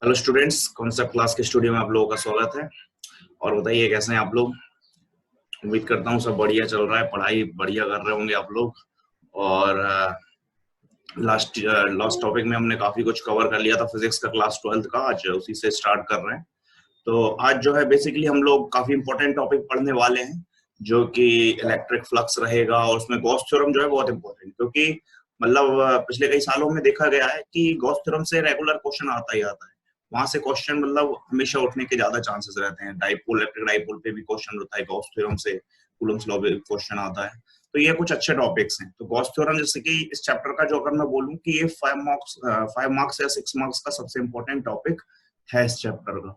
Hello students, concept class के studio में आप लोगों का स्वागत है। और बताइए कैसे हैं आप लोग। उम्मीद करता हूँ सब बढ़िया चल रहा है, पढ़ाई बढ़िया कर रहे होंगे आप लोग। और लास्ट टॉपिक में हमने काफी कुछ कवर कर लिया था, फिजिक्स का क्लास 12th का। आज उसी से स्टार्ट कर रहे हैं। तो आज जो है बेसिकली हम लोग काफी इंपॉर्टेंट टॉपिक पढ़ने वाले हैं, जो कि इलेक्ट्रिक फ्लक्स रहेगा। और उसमें गॉस थ्योरम जो है बहुत इंपॉर्टेंट, क्योंकि मतलब पिछले कई सालों में देखा गया है कि गॉस थ्योरम से रेगुलर क्वेश्चन आता ही आता है। वहां से क्वेश्चन मतलब हमेशा उठने के ज्यादा चांसेस रहते हैं। डाइपोल, इलेक्ट्रिक डाइपोल पे भी क्वेश्चन होता है गॉस थ्योरम से। कूलम्स लॉ पे क्वेश्चन आता है। तो ये कुछ अच्छे टॉपिक्स हैं। तो गॉस थ्योरम जैसे कि इस चैप्टर का जो अगर मैं बोलूं कि ये 5 मार्क्स या 6 मार्क्स का सबसे इंपॉर्टेंट टॉपिक है इस चैप्टर का।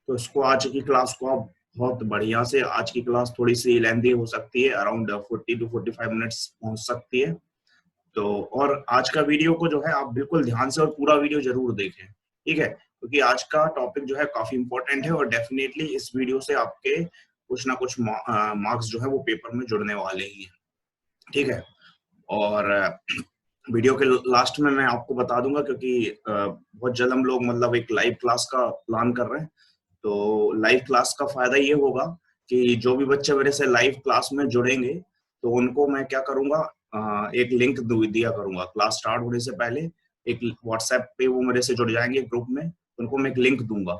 तो इसको आज की क्लास को आप बहुत बढ़िया से, आज की क्लास थोड़ी सी लेंथी हो सकती है, अराउंड 40 to 45 मिनट्स पहुंच सकती है। तो और आज का वीडियो को जो है आप बिल्कुल ध्यान से और पूरा वीडियो जरूर देखें, ठीक है, क्योंकि आज का टॉपिक जो है काफी इंपॉर्टेंट है और डेफिनेटली इस वीडियो से आपके कुछ ना कुछ मार्क्स जो है वो पेपर में जुड़ने वाले ही हैं, ठीक है। और वीडियो के लास्ट में मैं आपको बता दूंगा, क्योंकि बहुत जल्द हम लोग मतलब एक लाइव क्लास का प्लान कर रहे हैं। तो लाइव क्लास का फायदा ये होगा कि जो भी बच्चे मेरे से लाइव क्लास में जुड़ेंगे तो उनको मैं क्या करूंगा, एक लिंक दिया करूंगा क्लास स्टार्ट होने से पहले। एक व्हाट्सएप पे वो मेरे से जुड़ जाएंगे ग्रुप में, उनको मैं एक लिंक दूंगा।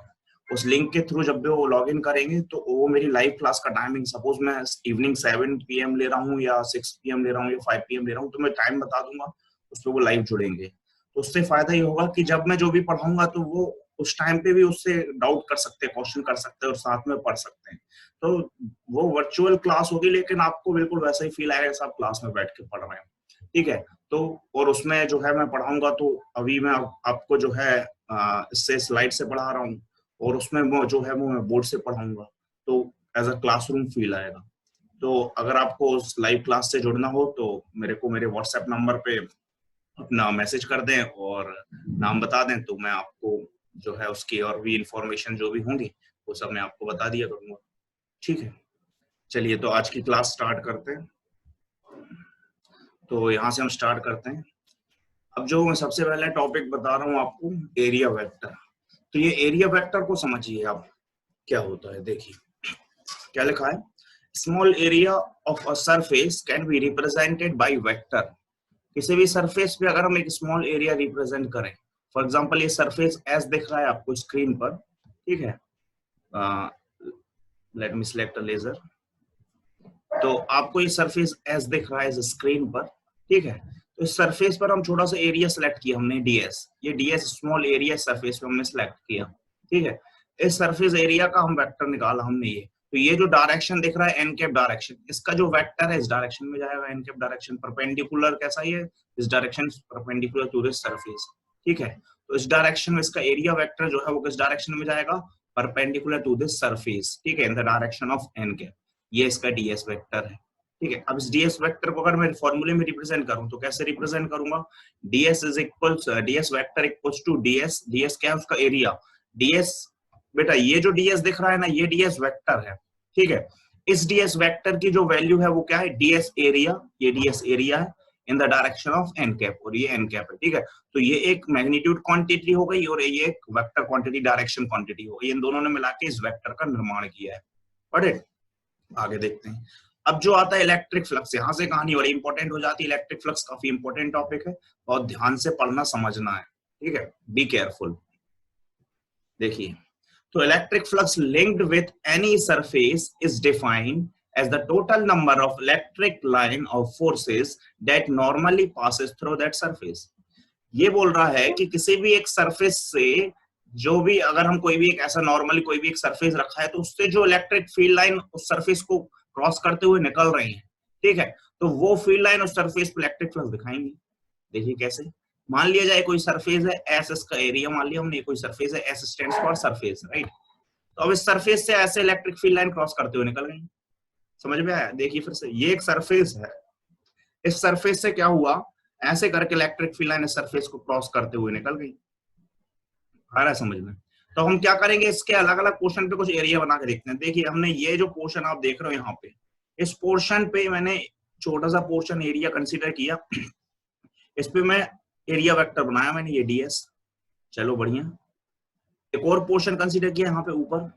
उस लिंक के थ्रू जब भी वो लॉग इन करेंगे तो वो मेरी लाइव क्लास का टाइमिंग, सपोज मैं इवनिंग 7 PM ले रहा हूँ या 6 PM ले रहा हूँ या 5 PM ले रहा हूँ, तो मैं टाइम बता दूंगा, उस पर वो लाइव जुड़ेंगे। तो उससे फायदा ये होगा कि जब मैं जो भी पढ़ाऊंगा तो वो उस टाइम पे भी उससे डाउट कर सकते हैं, क्वेश्चन कर सकते हैं और साथ में पढ़ सकते हैं। तो वो वर्चुअल क्लास होगी, लेकिन आपको बिल्कुल वैसा ही फील आएगा जैसे आप क्लास में बैठ के पढ़ रहे हैं, ठीक है। तो और उसमें जो है मैं पढ़ाऊंगा, तो अभी मैं आपको जो है इससे स्लाइड से पढ़ा रहा हूँ और उसमें वो जो है वो मैं बोर्ड से पढ़ाऊंगा, तो एज अ क्लासरूम फील आएगा। तो अगर आपको उस लाइव क्लास से जुड़ना हो तो मेरे को मेरे व्हाट्सएप नंबर पे अपना मैसेज कर दें और नाम बता दें, तो मैं आपको जो है उसकी और भी इंफॉर्मेशन जो भी होंगी वो सब मैं आपको बता दिया करूंगा, ठीक है। चलिए तो आज की क्लास स्टार्ट करते हैं। तो यहाँ से हम स्टार्ट करते हैं। अब जो मैं सबसे पहले टॉपिक बता रहा हूँ आपको, एरिया वेक्टर। तो ये एरिया वेक्टर को समझिए आप क्या होता है। देखिए क्या लिखा है, small area of a surface can be represented by vector. किसी भी सरफेस पे अगर हम एक स्मॉल एरिया रिप्रेजेंट करें, फॉर एग्जांपल ये सरफेस एस दिख रहा है आपको स्क्रीन पर, ठीक है। Let me select a laser. तो आपको ये सरफेस एस दिख रहा है स्क्रीन पर, ठीक है। तो इस सरफेस पर हम छोटा सा एरिया सेलेक्ट किया हमने, डीएस। ये डीएस स्मॉल एरिया सरफेस पे हमने सेलेक्ट किया, ठीक है। इस सरफेस एरिया का हम वेक्टर निकाला हमने ये। तो ये जो डायरेक्शन दिख रहा है एन कैप डायरेक्शन, इसका जो वेक्टर है इस डायरेक्शन में जाएगा। एन कैप डायरेक्शन परपेंडिकुलर कैसा है, इस direction perpendicular to this surface, ठीक है। तो इस डायरेक्शन में इसका एरिया वेक्टर जो है वो किस डायरेक्शन में जाएगा, परपेंडिकुलर टू दिस सरफेस, ठीक है, in the direction of N cap. ये इसका डीएस वेक्टर है, ठीक है। अब इस डीएस वेक्टर को अगर मैं फॉर्मूले में रिप्रेजेंट करूं तो कैसे रिप्रेजेंट करूंगा, DS is equals, DS vector equals to DS, DS क्या है उसका एरिया, डीएस। बेटा ये जो डीएस दिख रहा है ना, ये डीएस वेक्टर है, ठीक है। इस डीएस वेक्टर की जो वैल्यू है वो क्या है, डीएस एरिया। ये डीएस एरिया है in the direction of N cap, और ये एन कैप है, ठीक है। तो ये एक मैग्नीट्यूड क्वांटिटी हो गई और ये एक वेक्टर क्वांटिटी, डायरेक्शन क्वांटिटी हो गई। इन दोनों ने मिला के इस वेक्टर का निर्माण किया है। बट आगे देखते हैं। अब जो आता है इलेक्ट्रिक फ्लक्स, यहां से कहानी बड़ी इंपॉर्टेंट हो जाती है। इलेक्ट्रिक फ्लक्स काफी इंपॉर्टेंट टॉपिक है और ध्यान से पढ़ना समझना है, ठीक है, बी केयरफुल। देखिए तो electric flux linked with any surface is defined as the total number of electric line of forces that normally passes through that surface। ये बोल रहा है कि किसी भी एक सरफेस से जो भी, अगर हम कोई भी एक ऐसा नॉर्मली कोई भी एक सरफेस रखा है तो उससे जो इलेक्ट्रिक फील्ड लाइन उस सरफेस को क्रॉस करते हुए निकल रही है, ठीक है, तो वो फील्ड लाइन उस सरफेस पर इलेक्ट्रिक फ्लक्स दिखाएंगे। देखिए कैसे, मान लिया जाए कोई सरफेस है एस, इसका एरिया मान लिया हमने, कोई सरफेस है S stands for surface, right. तो अब इस सरफेस से ऐसे इलेक्ट्रिक फील्ड लाइन क्रॉस करते हुए निकल गई। समझ में आया? देखिए फिर से, ये एक सरफेस है, इस सरफेस से क्या हुआ, ऐसे करके इलेक्ट्रिक फील्ड लाइन इस सरफेस को क्रॉस करते हुए निकल गई। आ रहा है समझ में? तो हम क्या करेंगे, इसके अलग अलग पोर्शन पे कुछ एरिया बना के देखते हैं। देखिए हमने ये जो पोर्शन आप देख रहे हो यहाँ पे, इस पोर्शन पे मैंने छोटा सा पोर्शन एरिया कंसीडर किया, इस पे मैं एरिया वेक्टर बनाया मैंने, ये डीएस। चलो बढ़िया। एक और पोर्शन कंसीडर किया यहाँ पे ऊपर,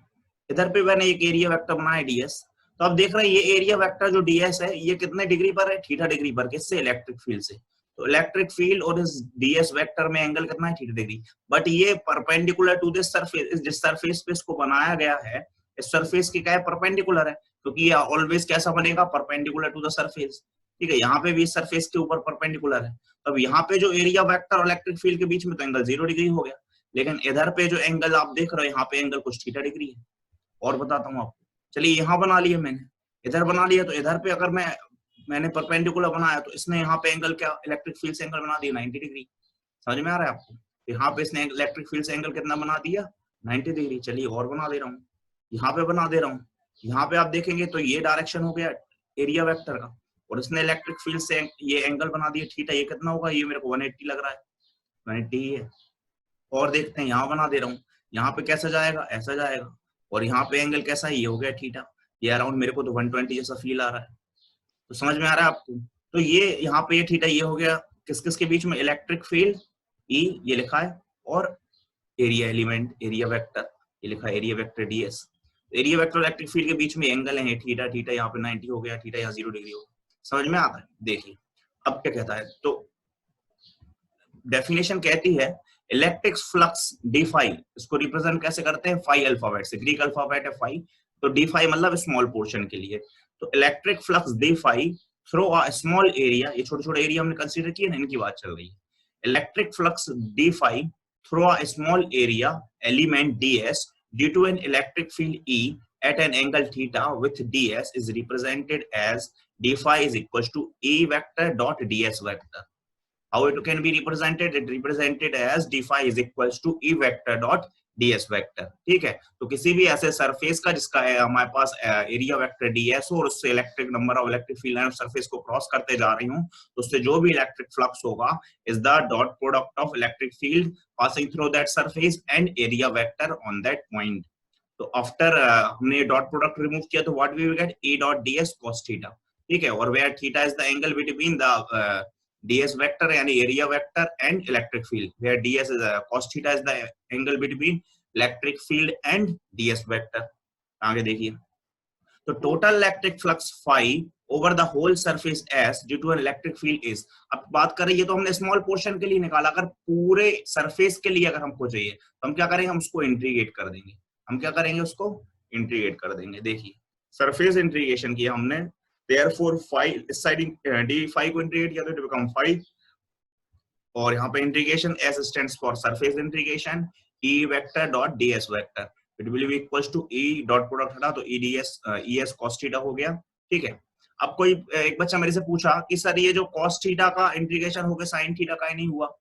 इधर पे मैंने एक एरिया वेक्टर बनाया ds। तो आप देख रहे हैं ये एरिया वेक्टर जो ds है ये कितने डिग्री पर है, थीटा डिग्री पर। किससे? इलेक्ट्रिक फील्ड से। तो इलेक्ट्रिक फील्ड और इस ds वेक्टर में एंगल कितना है, थीटा डिग्री। बट ये परपेंडिकुलर टू दिस सरफेस, जिस सरफेस पे इसको बनाया गया है, इस सरफेस की क्या है, परपेंडिकुलर है, क्योंकि ये ऑलवेज कैसा बनेगा, परपेंडिकुलर टू द सरफेस। ठीक है, यहाँ पे भी इस सरफेस के ऊपर परपेंडिकुलर है। तब यहाँ पे जो एरिया वेक्टर और इलेक्ट्रिक फील्ड के बीच में तो एंगल 0 डिग्री हो गया। लेकिन इधर पे जो एंगल आप देख रहे हो, यहाँ पे एंगल कुछ थीटा डिग्री है। और बताता हूँ आपको, चलिए यहाँ बना लिया मैंने, इधर बना लिया, तो इधर पे अगर मैंने परपेंडिकुलर बनाया तो इसने यहाँ पे एंगल क्या, इलेक्ट्रिक फील्ड से एंगल बना दिया 90 डिग्री। समझ में आ रहा है आपको? यहाँ पे इसने इलेक्ट्रिक फील्ड से एंगल कितना बना दिया, 90 डिग्री। चलिए और बना दे रहा हूँ, यहाँ पे बना दे रहा हूँ। यहाँ पे आप देखेंगे तो ये डायरेक्शन हो गया एरिया वेक्टर का, और इसने इलेक्ट्रिक फील्ड से ये एंगल बना दिया थीटा। ये कितना होगा, ये मेरे को 180 लग रहा है, 180 ही है। और देखते हैं, यहाँ बना दे रहा हूँ, यहाँ पे कैसा जाएगा, ऐसा जाएगा, और यहाँ पे एंगल कैसा है, ये हो गया थीटा। ये अराउंड मेरे को तो 120 जैसा फील आ रहा है। तो समझ में आ रहा है आपको? तो ये यहाँ पे ये थीटा ये हो गया, किस किस के बीच में, इलेक्ट्रिक फील्ड E ये लिखा है, और एरिया एलिमेंट, एरिया वेक्टर ये लिखा है, area vector ds। Area vector electric field के बीच में एंगल है थीटा, थीटा यहाँ पे 90 हो गया, थीटा यहाँ 0 डिग्री हो गया। समझ में आता है? देखिए अब क्या कहता है, तो डेफिनेशन कहती है इलेक्ट्रिक फ्लक्स डी फाई, इसको रिप्रेजेंट कैसे करते हैं, फाई अल्फाबेट से, ग्रीक अल्फाबेट है फाई, तो डी फाई मतलब स्मॉल पोर्शन के लिए। तो electric flux D phi through a small area, ये छोटे छोटे एरिया हमने कंसीडर किए ना, इनकी बात चल रही है। Electric flux D phi through a small area element ds due to an electric field E at an angle theta with ds is represented as d phi is equals to E vector dot ds vector. How it can be represented? It represented as d phi is equals to E vector dot ds vector। ठीक है, तो किसी भी ऐसे surface का जिसका हमारे पास area vector ds हो और उससे electric number of electric field line surface को क्रॉस करते जा रही हूँ, तो उससे जो भी इलेक्ट्रिक फ्लक्स होगा is the dot product of electric field passing through that surface and area vector on that point. तो आफ्टर हमने डॉट प्रोडक्ट रिमूव किया तो what we will get, E dot ds cos theta. ठीक है, और where theta is the angle between the ds vector यानी area vector and electric field, where ds is cos theta is the angle between electric field and ds vector। आगे देखिए, तो total electric flux phi over the whole surface S due to an electric field is। अब बात करें, ये तो हमने small portion के लिए निकाला, अगर पूरे सरफेस के लिए अगर हमको चाहिए तो हम क्या करेंगे, हम उसको इंटीग्रेट कर देंगे। हम क्या करेंगे, उसको इंटीग्रेट कर देंगे। देखिए सरफेस इंटीग्रेशन किया हमने, therefore phi इस साइड d phi को इंटीग्रेट किया तो इट बिकम phi, और यहाँ पे integration S stands for surface integration E vector dot ds vector, it will be equals to E dot product हटा तो E ds ES cos theta हो गया। ठीक है, अब कोई एक बच्चा मेरे से पूछा कि सर ये जो cos थीटा का इंटीग्रेशन हो गया sin थीटा का ही नहीं हुआ,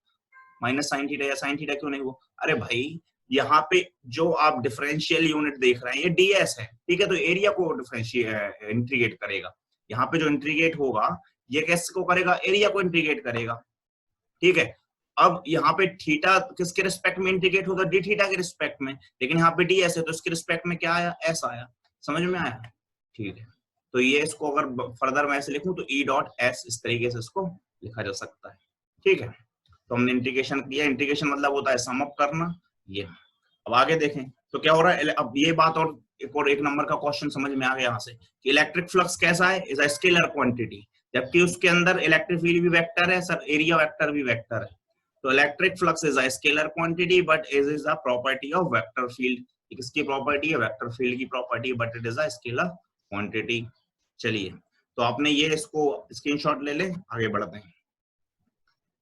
माइनस sin थीटा या sin थीटा क्यों नहीं हुआ? अरे भाई यहाँ पे जो आप डिफरेंशियल यूनिट देख रहे हैं ये ds है। ठीक है, तो एरिया को डिफरेंशिएट इंटीग्रेट करेगा, यहाँ पे जो इंटीग्रेट होगा ये कैसे को करेगा, एरिया को इंटीग्रेट करेगा। ठीक है, अब यहाँ पे थीटा किसके रिस्पेक्ट में इंटीग्रेट होगा, डी थीटा के रिस्पेक्ट में, लेकिन यहाँ पे ds है तो इसके रिस्पेक्ट में क्या आया, s आया। समझ में आया? ठीक है, तो ये इसको अगर फर्दर मैं ऐसे लिखूं तो E डॉट s इस तरीके से इसको लिखा जा सकता है। ठीक है, तो हमने इंटीग्रेशन किया, इंटीग्रेशन मतलब होता है सम अप करना। ये अब आगे देखें तो क्या हो रहा है, अब ये बात और एक नंबर का क्वेश्चन समझ में आ गया यहाँ से कि इलेक्ट्रिक फ्लक्स कैसा है, इज अ स्केलर क्वांटिटी, जबकि उसके अंदर इलेक्ट्रिक फील्ड भी वेक्टर है सर, एरिया वेक्टर भी वेक्टर है। तो electric flux is a scalar quantity but is a property of vector field. किसकी प्रॉपर्टी है, वेक्टर फील्ड की property, but it is a scalar quantity. चलिए, तो आपने ये इसको स्क्रीनशॉट ले ले, आगे बढ़ते हैं।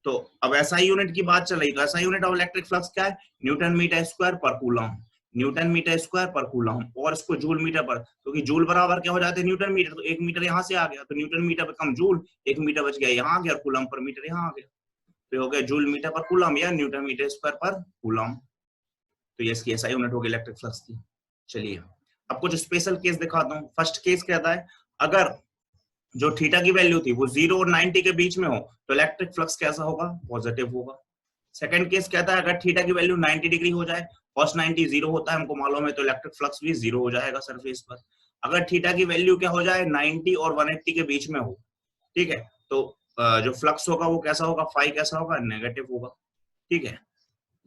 तो अब एसआई यूनिट की बात चल रही, तो SI unit of electric flux क्या है, न्यूटन मीटर स्क्वायर पर कूलम, न्यूटन मीटर स्क्वायर पर कूलम, और इसको जूल मीटर पर, क्योंकि तो जूल बराबर क्या हो जाते हैं, न्यूटन मीटर, तो 1 मीटर यहाँ से आ गया तो न्यूटन मीटर पर कम जूल, 1 मीटर बच गया यहाँ आ गया, और कूलम पर मीटर यहाँ आ गया, तो हो गया जूल मीटर पर कूलम या न्यूटन मीटर स्क्वायर पर कूलम। तो ये इसकी एसआई यूनिट होगी इलेक्ट्रिक फ्लक्स की। चलिए अब कुछ स्पेशल केस दिखाता हूँ। फर्स्ट केस कहता है अगर जो थीटा की वैल्यू थी वो 0 और 90 के बीच में हो तो इलेक्ट्रिक फ्लक्स कैसा होगा, पॉजिटिव होगा। सेकंड केस कहता है अगर थीटा की वैल्यू 90 डिग्री हो जाए, cos 90 0 होता है हमको मालूम है, तो इलेक्ट्रिक फ्लक्स भी 0 हो जाएगा सरफेस पर। अगर थीटा की वैल्यू क्या हो जाए 90 और 180 के बीच में हो, ठीक है, तो जो फ्लक्स होगा वो कैसा होगा, फाई कैसा होगा, नेगेटिव होगा। ठीक है,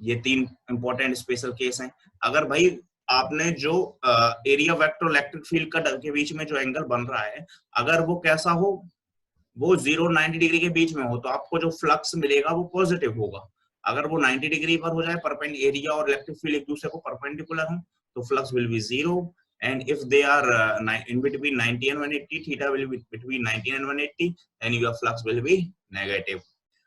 ये 3 इंपॉर्टेंट स्पेशल केस हैं। अगर भाई आपने जो एरिया वेक्टर इलेक्ट्रिक फील्ड का के बीच में जो एंगल बन रहा है, अगर वो कैसा हो, वो 0-90 डिग्री के बीच में हो, तो आपको जो फ्लक्स मिलेगा वो पॉजिटिव होगा। अगर वो 90 डिग्री पर हो जाए, परपेंडिकुलर एरिया और इलेक्ट्रिक फील्ड एक दूसरे को परपेंडिकुलर हो, तो flux will be 0, and if they are in between 90 and 180, theta will be between 90 and 180, and your flux will be negative.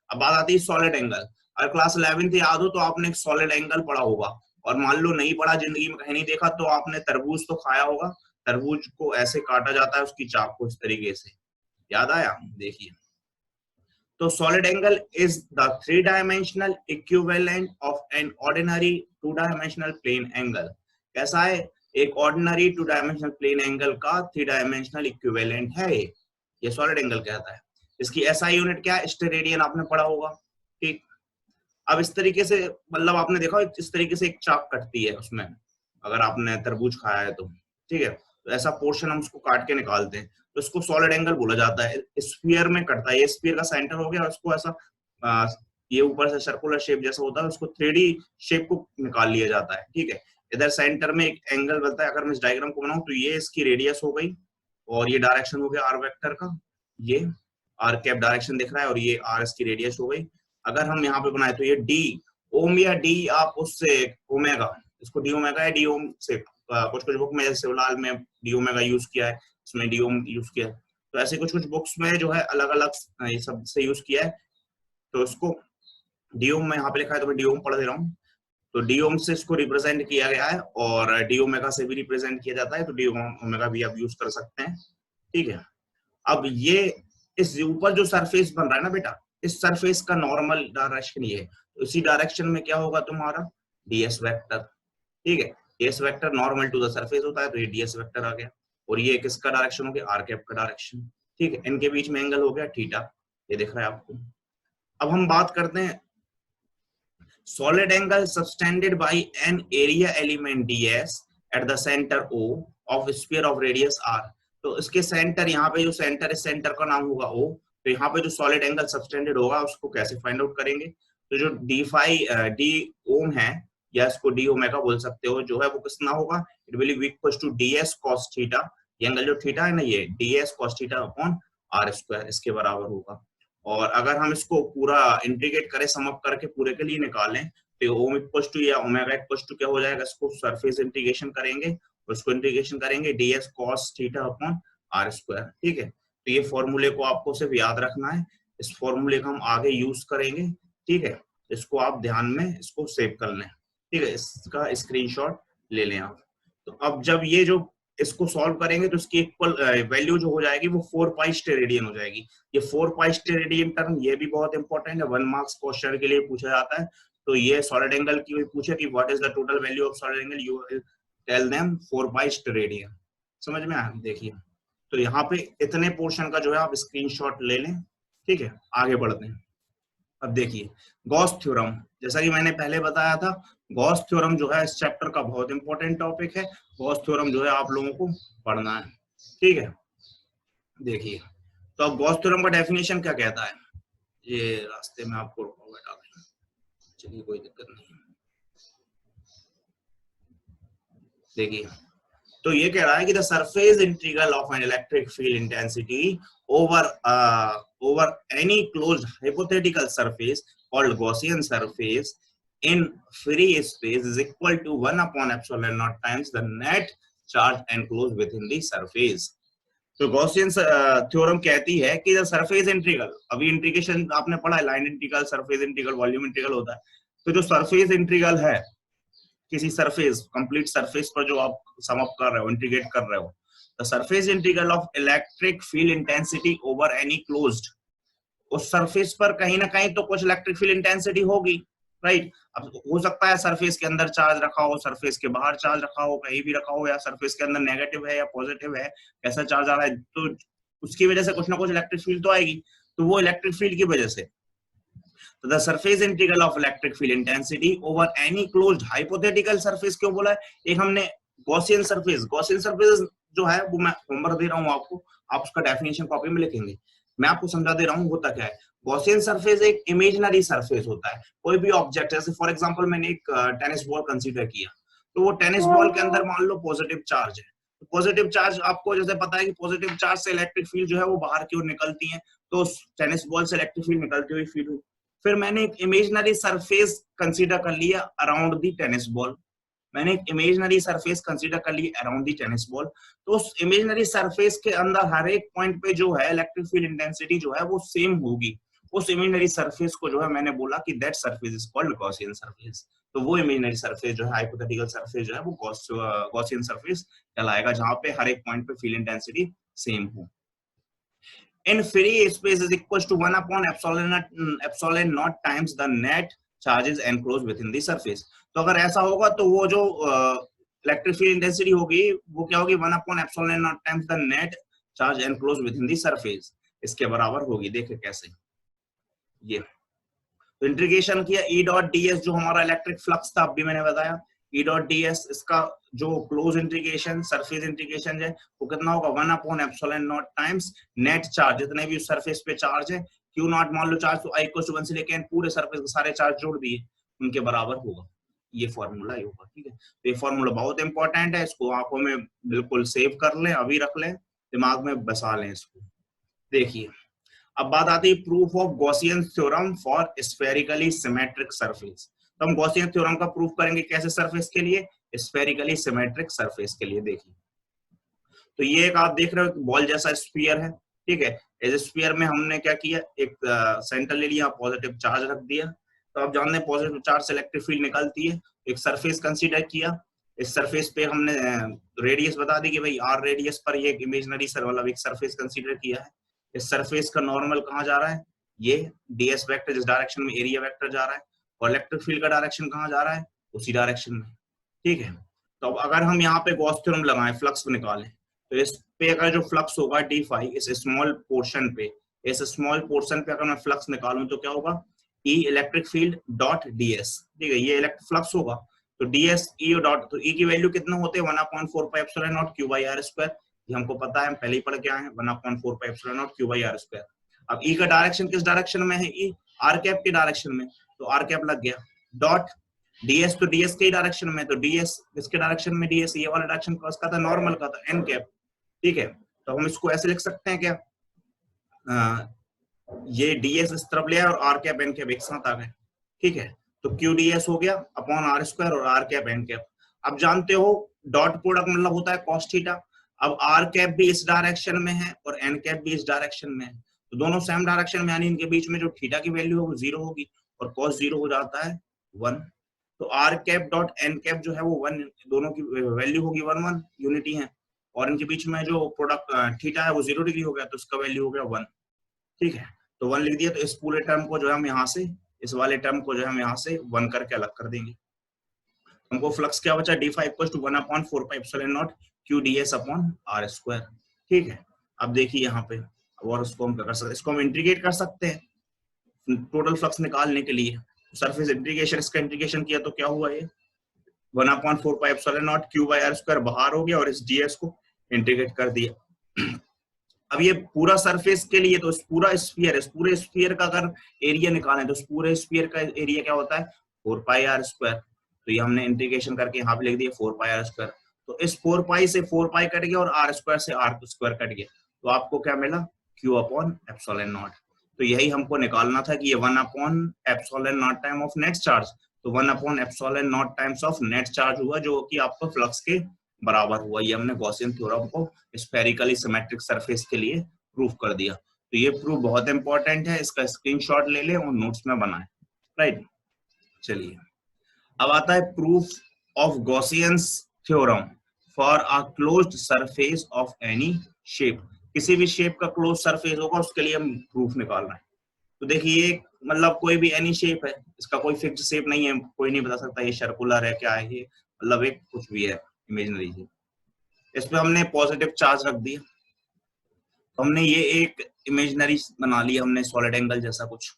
अब बात आती है सॉलिड एंगल। अगर क्लास 11th याद हो तो आपने एक सॉलिड एंगल पढ़ा होगा, और मान लो नहीं पढ़ा, जिंदगी में कहीं नहीं देखा, तो आपने तरबूज तो खाया होगा। तरबूज को ऐसे काटा जाता है उसकी चाक को इस तरीके से, याद आया? देखिए, तो solid angle is the 3-dimensional equivalent of an ordinary 2-dimensional plane angle. कैसा है? एक ऑर्डिनरी 2-dimensional प्लेन एंगल का 3-dimensional इक्विवेलेंट है ये सॉलिड एंगल कहता है। इसकी एसआई यूनिट क्या है? स्टेरेडियन, आपने पढ़ा होगा, ठीक। अब इस तरीके से, मतलब आपने देखा इस तरीके से एक चाक कटती है उसमें, अगर आपने तरबूज खाया है तो, ठीक है, तो ऐसा पोर्शन हम उसको काट के निकालते हैं, तो इसको सॉलिड एंगल बोला जाता है। स्फीयर में कटता है, ये स्फीयर का सेंटर हो गया, और उसको ऐसा ये ऊपर से सर्कुलर शेप जैसा होता है, उसको 3D शेप को निकाल लिया जाता है, ठीक है। इधर सेंटर में एक एंगल बनता है। अगर मैं इस डायग्राम को बनाऊं तो ये इसकी रेडियस हो गई, और ये डायरेक्शन हो गया आर वेक्टर का, ये आर कैप डायरेक्शन दिख रहा है, और ये आर इसकी रेडियस हो गई। अगर हम यहाँ पे बनाए तो ये डी ओम, या डी आप उससे ओमेगा, इसको डी ओमेगा या डी ओम से, कुछ कुछ बुक में जैसे शिवलाल में डी ओमेगा यूज किया है, इसमें डी ओम यूज किया है, तो ऐसे कुछ कुछ बुक्स में जो है अलग अलग ये सब से यूज किया है। तो इसको डी ओम में यहाँ पे लिखा है, तो मैं डी ओम पढ़ दे रहा हूँ। तो डी ओम से इसको रिप्रेजेंट किया गया है, और डी ओमेगा से भी रिप्रेजेंट किया जाता है, तो डी ओमेगा भी आप यूज कर सकते हैं, ठीक है। अब ये इस ऊपर जो सरफेस बन रहा है ना बेटा, इस सरफेस का नॉर्मल डायरेक्शन ये है, तो इसी डायरेक्शन में क्या होगा तुम्हारा? डीएस वेक्टर, ठीक है। DS vector normal to the surface होता है, तो ये डीएस वेक्टर आ गया, और ये किसका डायरेक्शन हो गया? आर कैप का डायरेक्शन, ठीक है। इनके बीच में एंगल हो गया थीटा, ये दिख रहा है आपको। अब हम बात करते हैं solid angle subtended by an area element ds at the center O of sphere of radius r। तो इसके सेंटर, यहाँ पे जो सेंटर है, सेंटर का नाम होगा O। तो यहाँ पे जो सॉलिड एंगल सबटेंडेड होगा उसको कैसे फाइंड आउट करेंगे? तो जो डी ओम है, या इसको डी ओमेगा बोल सकते हो, जो है वो कितना होगा? It will be equal to ds cos theta, ये एंगल जो थीटा है ना, ये ds cos theta upon r square, इसके बराबर होगा। और अगर हम इसको पूरा इंटीग्रेट करें, सम अप करके पूरे के लिए निकालें, तो ओम इक्वल टू या ओमेगा इक्वल टू क्या हो जाएगा? इसको सरफेस इंटीग्रेशन करेंगे, और उसको इंटीग्रेशन करेंगे ds cos theta upon r square, ठीक है। तो ये फॉर्मूले को आपको सिर्फ याद रखना है, इस फॉर्मूले का हम आगे यूज करेंगे, ठीक है। इसको आप ध्यान में इसको सेव कर लें, ठीक है, इसका स्क्रीनशॉट ले लें आप। तो अब जब ये जो इसको सॉल्व करेंगे, तो इसकी इक्वल वैल्यू जो हो जाएगी वो 4 पाई स्टेरेडियन हो जाएगी। ये 4 पाई स्टेरेडियन टर्म ये भी बहुत इंपॉर्टेंट है, 1 मार्क्स क्वेश्चन के लिए पूछा जाता है। तो ये सॉलिड एंगल की पूछे कि what is the total value of solid angle, you will tell them 4 pi steradian. समझ में आया? देखिए, तो यहाँ पे इतने पोर्शन का जो है आप स्क्रीनशॉट ले लें, ठीक है। आगे बढ़ते हैं। अब देखिए गॉस थ्योरम, जैसा कि मैंने पहले बताया था, गॉस थ्योरम जो है इस चैप्टर का बहुत इंपॉर्टेंट टॉपिक है। गॉस थ्योरम जो है आप लोगों को पढ़ना है, ठीक है। देखिए, तो अब गॉस थ्योरम का डेफिनेशन क्या कहता है? ये रास्ते में आपको बैठा दें, चलिए कोई दिक्कत नहीं। देखिए, तो ये कह रहा है कि the surface integral of an electric field intensity over any closed hypothetical surface called Gaussian surface in free space is equal to 1 upon epsilon naught times the net charge enclosed within the surface। तो Gaussian theorem कहती है कि the surface integral, अभी integration आपने पढ़ा है, line integral, surface integral, volume integral होता है। तो जो सरफेस इंटीग्रल है किसी सरफेस, कंप्लीट सरफेस पर जो आप सम अप कर रहे हो, इंटीग्रेट कर रहे हो, the surface integral of electric field intensity over any closed, उस सरफेस पर कहीं ना कहीं तो कुछ इलेक्ट्रिक फील्ड इंटेंसिटी होगी, राइट। अब हो सकता है सरफेस के अंदर चार्ज रखा हो, सरफेस के बाहर चार्ज रखा हो, कहीं भी रखा हो, या सरफेस के अंदर नेगेटिव है या पॉजिटिव है, कैसा चार्ज आ रहा है, तो उसकी वजह से कुछ ना कुछ इलेक्ट्रिक फील्ड तो आएगी। तो वो इलेक्ट्रिक फील्ड की वजह से, तो the surface integral of electric field intensity over any closed hypothetical surface क्यों बोला है? एक हमने गॉसियन सरफेस, गॉसियन सरफेस जो है वो मैं होमवर्क दे रहा हूँ आपको, आप उसका डेफिनेशन कॉपी में लिखेंगे। मैं आपको समझा दे रहा हूँ होता क्या है। गॉसियन सरफेस एक इमेजिनरी सरफेस होता है। कोई भी ऑब्जेक्ट, जैसे फॉर एग्जांपल मैंने एक टेनिस बॉल कंसीडर किया, तो वो टेनिस बॉल के अंदर मान लो पॉजिटिव चार्ज है, तो पॉजिटिव चार्ज आपको जैसे पता है कि पॉजिटिव चार्ज से इलेक्ट्रिक फील्ड जो है वो बाहर की ओर निकलती है, तो टेनिस बॉल से इलेक्ट्रिक फील्ड निकलती हुई फील हुई। फिर मैंने एक इमेजिनरी सरफेस कंसीडर कर लिया अराउंड द टेनिस बॉल, मैंने एक इमेजिनरी सरफेस कंसीडर कर ली अराउंड द टेनिस बॉल, तो उस इमेजिनरी सरफेस के अंदर हर एक पॉइंट पे जो है इलेक्ट्रिक फील्ड इंटेंसिटी जो है वो सेम होगी। उस इमेजिनरी सरफेस को जो है मैंने बोला कि that surface is called Gaussian surface. तो वो इमेजिनरी सरफेस जो है, हाइपोथेटिकल सरफेस जो है वो गॉसियन सरफेस कहलाएगा, जहां पे हर एक पॉइंट पे फील्ड इंटेंसिटी सेम हो। In free space is equals to 1 upon epsilon naught times the net charges enclosed within the surface। तो अगर ऐसा होगा तो वो जो इलेक्ट्रिक फील्ड इंटेंसिटी होगी वो क्या होगी, 1 upon epsilon naught times the net charge enclosed within the surface, इसके बराबर होगी। देखिए कैसे, ये तो इंटीग्रेशन किया, E डॉट ds जो हमारा इलेक्ट्रिक फ्लक्स था अभी मैंने बताया, E डॉट ds इसका जो क्लोज इंटीग्रेशन सरफेस इंटीग्रेशन है वो कितना होगा, 1 upon epsilon naught times net charge, जितने भी उस सरफेस पे चार्ज है, Q नॉट मान लो चार्ज, तो I इक्वल टू 1 से लेके पूरे सरफेस के सारे चार्ज जोड़ दिए, उनके बराबर होगा। ये फॉर्मूला ही होगा, ठीक है। तो ये फॉर्मूला बहुत इंपॉर्टेंट है, इसको आंखों में बिल्कुल सेव कर लें, अभी रख लें, दिमाग में बसा लें इसको। देखिए अब बात आती है proof of Gaussian theorem for spherically symmetric surface. तो हम गॉसियन थ्योरम का प्रूफ करेंगे कैसे सरफेस के लिए, स्फेरिकली सिमेट्रिक सरफेस के लिए। देखिए तो ये एक आप देख रहे हो बॉल जैसा स्फीयर है, ठीक है। इस स्फीयर में हमने क्या किया, एक सेंटर ले लिया, पॉजिटिव चार्ज रख दिया, तो आप जानते हैं पॉजिटिव चार्ज से इलेक्ट्रिक फील्ड निकलती है। एक सरफेस कंसीडर किया, इस सरफेस पे हमने रेडियस बता दी कि भाई आर रेडियस पर ये इमेजिनरी मतलब एक सरफेस कंसीडर किया है। इस सरफेस का नॉर्मल कहाँ जा रहा है, ये ds वेक्टर जिस डायरेक्शन में एरिया वेक्टर जा रहा है, और इलेक्ट्रिक फील्ड का डायरेक्शन कहाँ जा रहा है, उसी डायरेक्शन में, ठीक है। तो अब अगर हम यहाँ पे गॉस थ्योरम लगाएं, फ्लक्स निकालें, तो इस पे अगर जो फ्लक्स होगा डी फाई, इस स्मॉल पोर्शन पे, इस स्मॉल पोर्शन पे अगर मैं फ्लक्स निकालूं तो क्या होगा, ई इलेक्ट्रिक फील्ड डॉट ds, ठीक है, ये इलेक्ट्रिक फ्लक्स होगा, तो ds ई डॉट, तो ई की वैल्यू कितना होते हैं 1/4 pi epsilon naught q by r square, ये हमको पता है, हम पहले ही पढ़ के आए हैं, 1/4 pi epsilon naught q by r square. अब ई का डायरेक्शन किस डायरेक्शन में है, ई आर कैप के डायरेक्शन में, तो आर कैप लग गया, डॉट ds, तो ds के डायरेक्शन में, तो ds किसके डायरेक्शन में, ds ये वाला डायरेक्शन का था, नॉर्मल का था, n कैप, ठीक है। तो हम इसको ऐसे लिख सकते हैं क्या, ये ds इस तरफ लिया और r कैप n कैप एक साथ आ गए, ठीक है। तो q ds हो गया अपॉन r स्क्वायर और r कैप n कैप। अब जानते हो डॉट प्रोडक्ट मतलब होता है cos थीटा, अब r कैप भी इस डायरेक्शन में है और n कैप भी इस डायरेक्शन में है, तो दोनों सेम डायरेक्शन में, यानी इनके बीच में जो थीटा की वैल्यू है वो 0 होगी और cos 0 हो जाता है 1, तो r cap dot n cap जो है वो 1, दोनों की वैल्यू होगी 1 1, यूनिटी है, और इनके बीच में जो प्रोडक्ट थीटा है वो 0 डिग्री हो गया, तो इसका वैल्यू हो गया 1, ठीक है। तो 1 लिख दिया, तो इस पूरे टर्म को जो है हम यहाँ से, इस वाले टर्म को जो है हम यहाँ से 1 करके अलग कर देंगे। हमको फ्लक्स क्या बचा, d5 = 1/4 pi epsilon naught q ds upon r square, ठीक है। अब देखिए यहाँ पे, और उसको हम क्या कर सकते हैं, इसको हम इंटीग्रेट कर सकते हैं टोटल फ्लक्स निकालने के लिए। सरफेस इंटीग्रेशन, इसका इंटीग्रेशन किया तो क्या हुआ, ये 1/4 pi epsilon naught q by r square बाहर हो गया, और इस ds को इंटीग्रेट कर दिया। अब ये पूरा सरफेस के लिए, तो इस पूरा स्फीयर, इस पूरे स्फीयर का अगर एरिया निकालें तो इस पूरे स्फीयर का एरिया क्या होता है, 4 पाई r स्क्वायर, तो ये हमने इंटीग्रेशन करके यहाँ पे लिख दिया 4 पाई r स्क्वायर, तो इस 4 पाई से 4 पाई कट गया और r स्क्वायर से r स्क्वायर कट गया, तो आपको क्या मिला, q अपॉन एप्सिलॉन नॉट। तो यही हमको निकालना था कि ये 1 upon epsilon naught time of net charge, तो 1 upon epsilon naught times of net charge हुआ, जो कि आपको फ्लक्स के बराबर हुआ। ये हमने गॉसियन थ्योरम को स्फेरिकली सिमेट्रिक सरफेस के लिए प्रूफ कर दिया। तो ये प्रूफ बहुत इंपॉर्टेंट है, इसका स्क्रीनशॉट ले लें और नोट्स में बनाएं, राइट। चलिए अब आता है proof of Gaussian's theorem for a closed surface of any shape. किसी भी शेप का क्लोज सरफेस होगा उसके लिए हम प्रूफ निकाल रहे हैं। तो देखिए मतलब कोई भी एनी शेप है, इसका कोई फिक्स्ड शेप नहीं है, कोई नहीं बता सकता ये सर्कुलर है क्या है, ये मतलब एक कुछ भी है इमेजिनरी शेप। इस पे हमने पॉजिटिव चार्ज रख दिया, तो हमने ये एक इमेजिनरी बना लिया हमने, सॉलिड एंगल जैसा कुछ।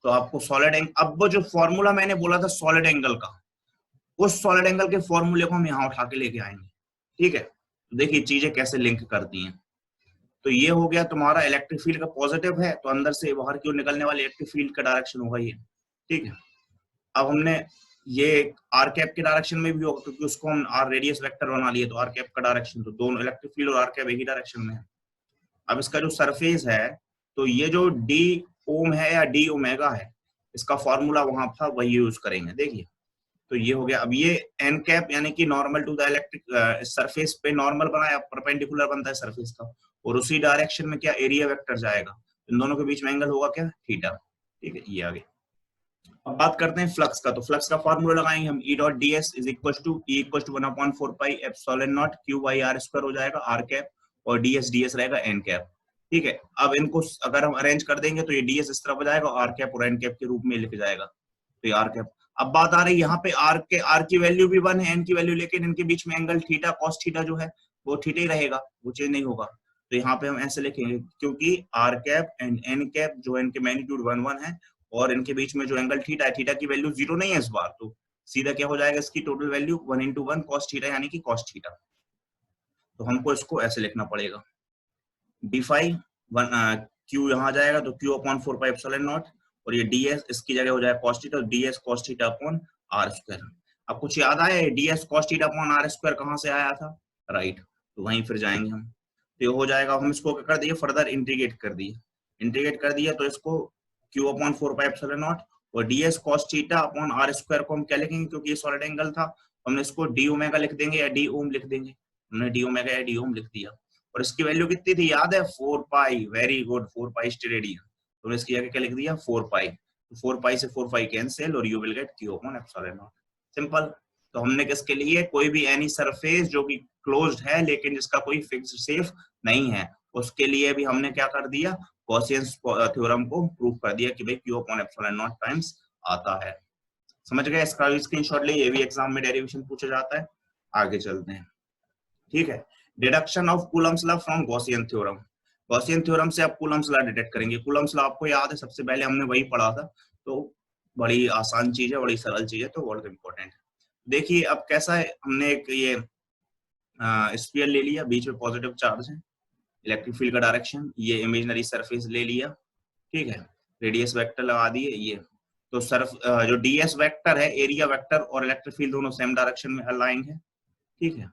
तो आपको सॉलिड एंगल, अब वो जो फॉर्मूला मैंने बोला था सॉलिड एंगल का, उस सॉलिड एंगल के फॉर्मूले को हम यहाँ उठा के लेके आएंगे, ठीक है। तो देखिए चीजें कैसे लिंक करती हैं। तो ये हो गया तुम्हारा इलेक्ट्रिक फील्ड का पॉजिटिव है, तो अंदर से बाहर की ओर निकलने वाले इलेक्ट्रिक फील्ड का डायरेक्शन होगा ये, ठीक है। अब हमने ये आर कैप के डायरेक्शन में भी होगा, क्योंकि उसको हम आर रेडियस वेक्टर बना लिए, तो आर कैप का डायरेक्शन, तो दोनों इलेक्ट्रिक फील्ड और आर कैप एक ही डायरेक्शन में है। अब इसका जो सरफेस है, तो ये जो डी ओम है या डी ओमेगा है, इसका फॉर्मूला वहां था, वही यूज करेंगे। देखिए, तो ये हो गया। अब ये एन कैप यानी कि normal to the electric surface पे नॉर्मल बनाया, परपेंडिकुलर बनता है सरफेस का, और उसी डायरेक्शन में क्या एरिया वेक्टर जाएगा, इन दोनों के बीच में एंगल होगा क्या, थीटा, ठीक है। ये आगे अब बात करते हैं फ्लक्स का। तो फ्लक्स का फॉर्मूला लगाएंगे हम, E dot D S is equal to E equal to 1/4 pi epsilon naught Q by R square हो जाएगा, आर कैप, और ds रहेगा एन कैप, ठीक है। अब इनको अगर हम अरेंज कर देंगे तो ये ds इस तरफ हो जाएगा, आर कैप और एन कैप के रूप में लिख जाएगा, तो ये आर कैप। अब बात आ रही है यहाँ पे आर की वैल्यू भी 1 है, एन की वैल्यू, लेकिन इनके बीच में एंगल थीटा कॉस थीटा जो है वो थीटा ही रहेगा, वो चेंज नहीं होगा। तो यहाँ पे हम ऐसे लिखेंगे, क्योंकि R cap and N cap जो इनके मैग्नीट्यूड 1 है, और इनके बीच में जो एंगल थीटा है, थीटा की वैल्यू 0 नहीं है इस बार, तो सीधा क्या हो जाएगा, इसकी total value 1 into 1 cos theta यानी कि cos थीटा। तो हमको इसको ऐसे लिखना पड़ेगा, डी फाई क्यू यहाँ जाएगा, तो Q upon 4 pi epsilon naught, और ये ds इसकी जगह हो जाएगा cos theta, ds cos theta upon R square. अब कुछ याद आया, ds cos theta upon R square कहाँ से आया था, राइट, तो वहीं फिर जाएंगे हम, तो ये हो जाएगा। हम इसको क्या कर दिए, फर्दर इंटीग्रेट कर दिया, तो इसको q upon 4 pi epsilon naught, और ds cos theta upon R square को हम क्या लिखेंगे, क्योंकि ये सॉलिड एंगल था, हमने इसको डी ओमेगा लिख देंगे या डी ओम लिख देंगे, हमने डी ओमेगा या डी ओम लिख दिया। और इसकी वैल्यू कितनी थी, याद है, 4 पाई, वेरी गुड, 4 पाई स्टेरेडियन, तो इसकी जगह क्या लिख दिया, 4 पाई, तो 4 पाई से 4 पाई कैंसिल, और you will gate q upon epsilon not, simple. तो हमने किसके लिए, कोई भी एनी सरफेस जो कि क्लोज्ड है लेकिन जिसका कोई फिक्स्ड शेप नहीं है, उसके लिए भी हमने क्या कर दिया, गॉसियन थ्योरम को प्रूव कर दिया कि भाई q upon epsilon naught times आता है। समझ गए, इसका स्क्रीनशॉट ले, ये भी एग्जाम में डेरिवेशन पूछा जाता है। आगे चलते हैं, ठीक है। Deduction of Coulomb's law from Gaussian theorem. Gaussian theorem से आप कूलम्स लॉ डिटेक्ट करेंगे। कूलम्स लॉ आपको याद है, सबसे पहले हमने वही पढ़ा था, तो बड़ी आसान चीज है, बड़ी सरल चीज है, तो बहुत इंपॉर्टेंट है। देखिए अब कैसा है, हमने एक ये स्फीयर ले लिया, बीच में पॉजिटिव चार्ज है, इलेक्ट्रिक फील्ड का डायरेक्शन, ये इमेजिनरी सरफेस ले लिया, ठीक है, रेडियस वेक्टर लगा दिए, ये तो जो ds वेक्टर है, एरिया वेक्टर और इलेक्ट्रिक फील्ड दोनों सेम डायरेक्शन में अलाइंड है, ठीक है।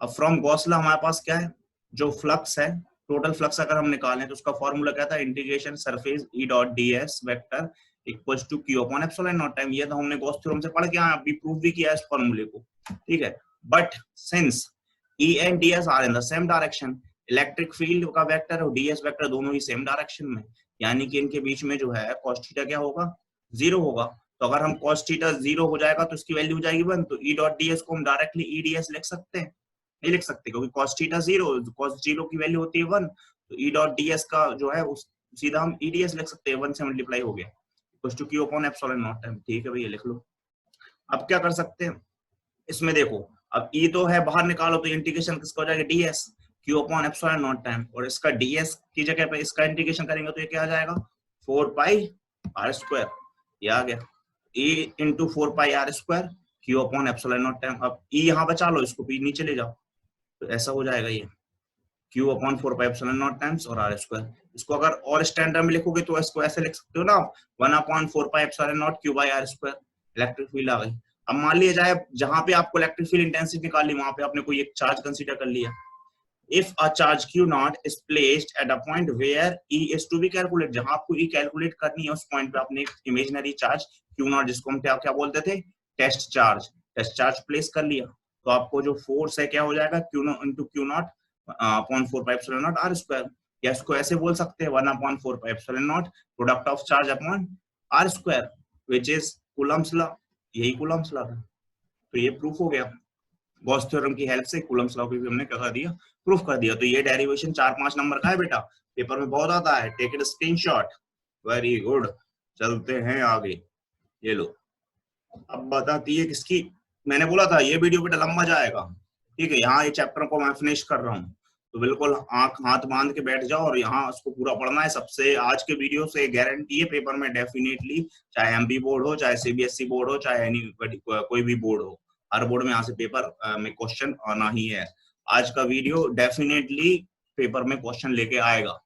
अब फ्रॉम गॉस लॉ हमारे पास क्या है, जो फ्लक्स है, टोटल फ्लक्स अगर हम निकालें तो उसका फॉर्मूला क्या था, integration surface E dot ds vector equals to q upon epsilon naught time. ये तो हमने गॉस थ्योरम से पढ़ के अभी प्रूव भी किया इस फॉर्मूले को, ठीक है। But since E and ds are in the same direction, electric field का वेक्टर और ds वेक्टर दोनों ही सेम डायरेक्शन में, यानी कि इनके बीच में जो है cos थीटा क्या होगा, 0 होगा। तो अगर हम cos थीटा 0 हो जाएगा तो इसकी वैल्यू हो जाएगी 1, तो E डॉट ds को हम डायरेक्टली E ds लिख सकते हैं, नहीं लिख सकते, क्योंकि cos थीटा 0, cos 0 की वैल्यू होती है 1, तो E डॉट ds का जो है उस सीधा हम E ds लिख सकते हैं, 1 से मल्टीप्लाई हो गया, equals to q upon epsilon naught time, ठीक है भैया, लिख लो। अब क्या कर सकते हैं इसमें, देखो अब E तो है, बाहर निकालो, तो इंटीग्रेशन किसका हो जाएगा, ds q upon epsilon naught time, और इसका ds की जगह पे इसका इंटीग्रेशन करेंगे तो ये क्या आ जाएगा, 4 पाई r स्क्वायर, ये आ गया, E into 4 pi r square q upon epsilon naught time. अब E यहाँ बचा लो, इसको भी नीचे ले जाओ, तो ऐसा हो जाएगा ये q upon 4 pi epsilon naught times और r स्क्वायर। इसको अगर और स्टैंडर्ड में लिखोगे तो इसको ऐसे लिख सकते हो ना, 1 upon 4 pi epsilon naught q by r square, electric field आ गई। अब मान लिया जाए जहां पे आपको इलेक्ट्रिक फील्ड इंटेंसिटी निकालनी, वहां पे आपने कोई एक चार्ज कंसीडर कर लिया, if a charge q naught is placed at a point where E is to be calculated, जहां आपको E कैलकुलेट करनी है, उस पॉइंट पे आपने एक इमेजिनरी चार्ज q naught, जिसको हम क्या बोलते थे, टेस्ट चार्ज प्लेस कर लिया, तो आपको जो फोर्स है क्या हो जाएगा, q naught upon 4 pi epsilon not r square, या इसको ऐसे बोल सकते हैं 1 upon 4 pi epsilon not product of charge upon r square, which is Coulomb's law, यही कूलम्स लॉ था। तो ये प्रूफ हो गया, गॉस थ्योरम की हेल्प से कूलम्स लॉ को भी हमने क्या कर दिया, प्रूफ कर दिया। तो ये डेरिवेशन 4-5 नंबर का है बेटा, पेपर में बहुत आता है, take it screenshot, very good. चलते हैं आगे, ये लो। अब बताती है किसकी, मैंने बोला था ये वीडियो बेटा लंबा जाएगा, ठीक है, यहाँ ये चैप्टर को मैं फिनिश कर रहा हूँ, तो बिल्कुल आंख हाथ बांध के बैठ जाओ और यहाँ उसको पूरा पढ़ना है। सबसे आज के वीडियो से गारंटी है पेपर में डेफिनेटली, चाहे एमपी बोर्ड हो, चाहे सीबीएसई बोर्ड हो, चाहे कोई भी बोर्ड हो, हर बोर्ड में यहाँ से पेपर में क्वेश्चन आना ही है। आज का वीडियो डेफिनेटली पेपर में क्वेश्चन लेके आएगा,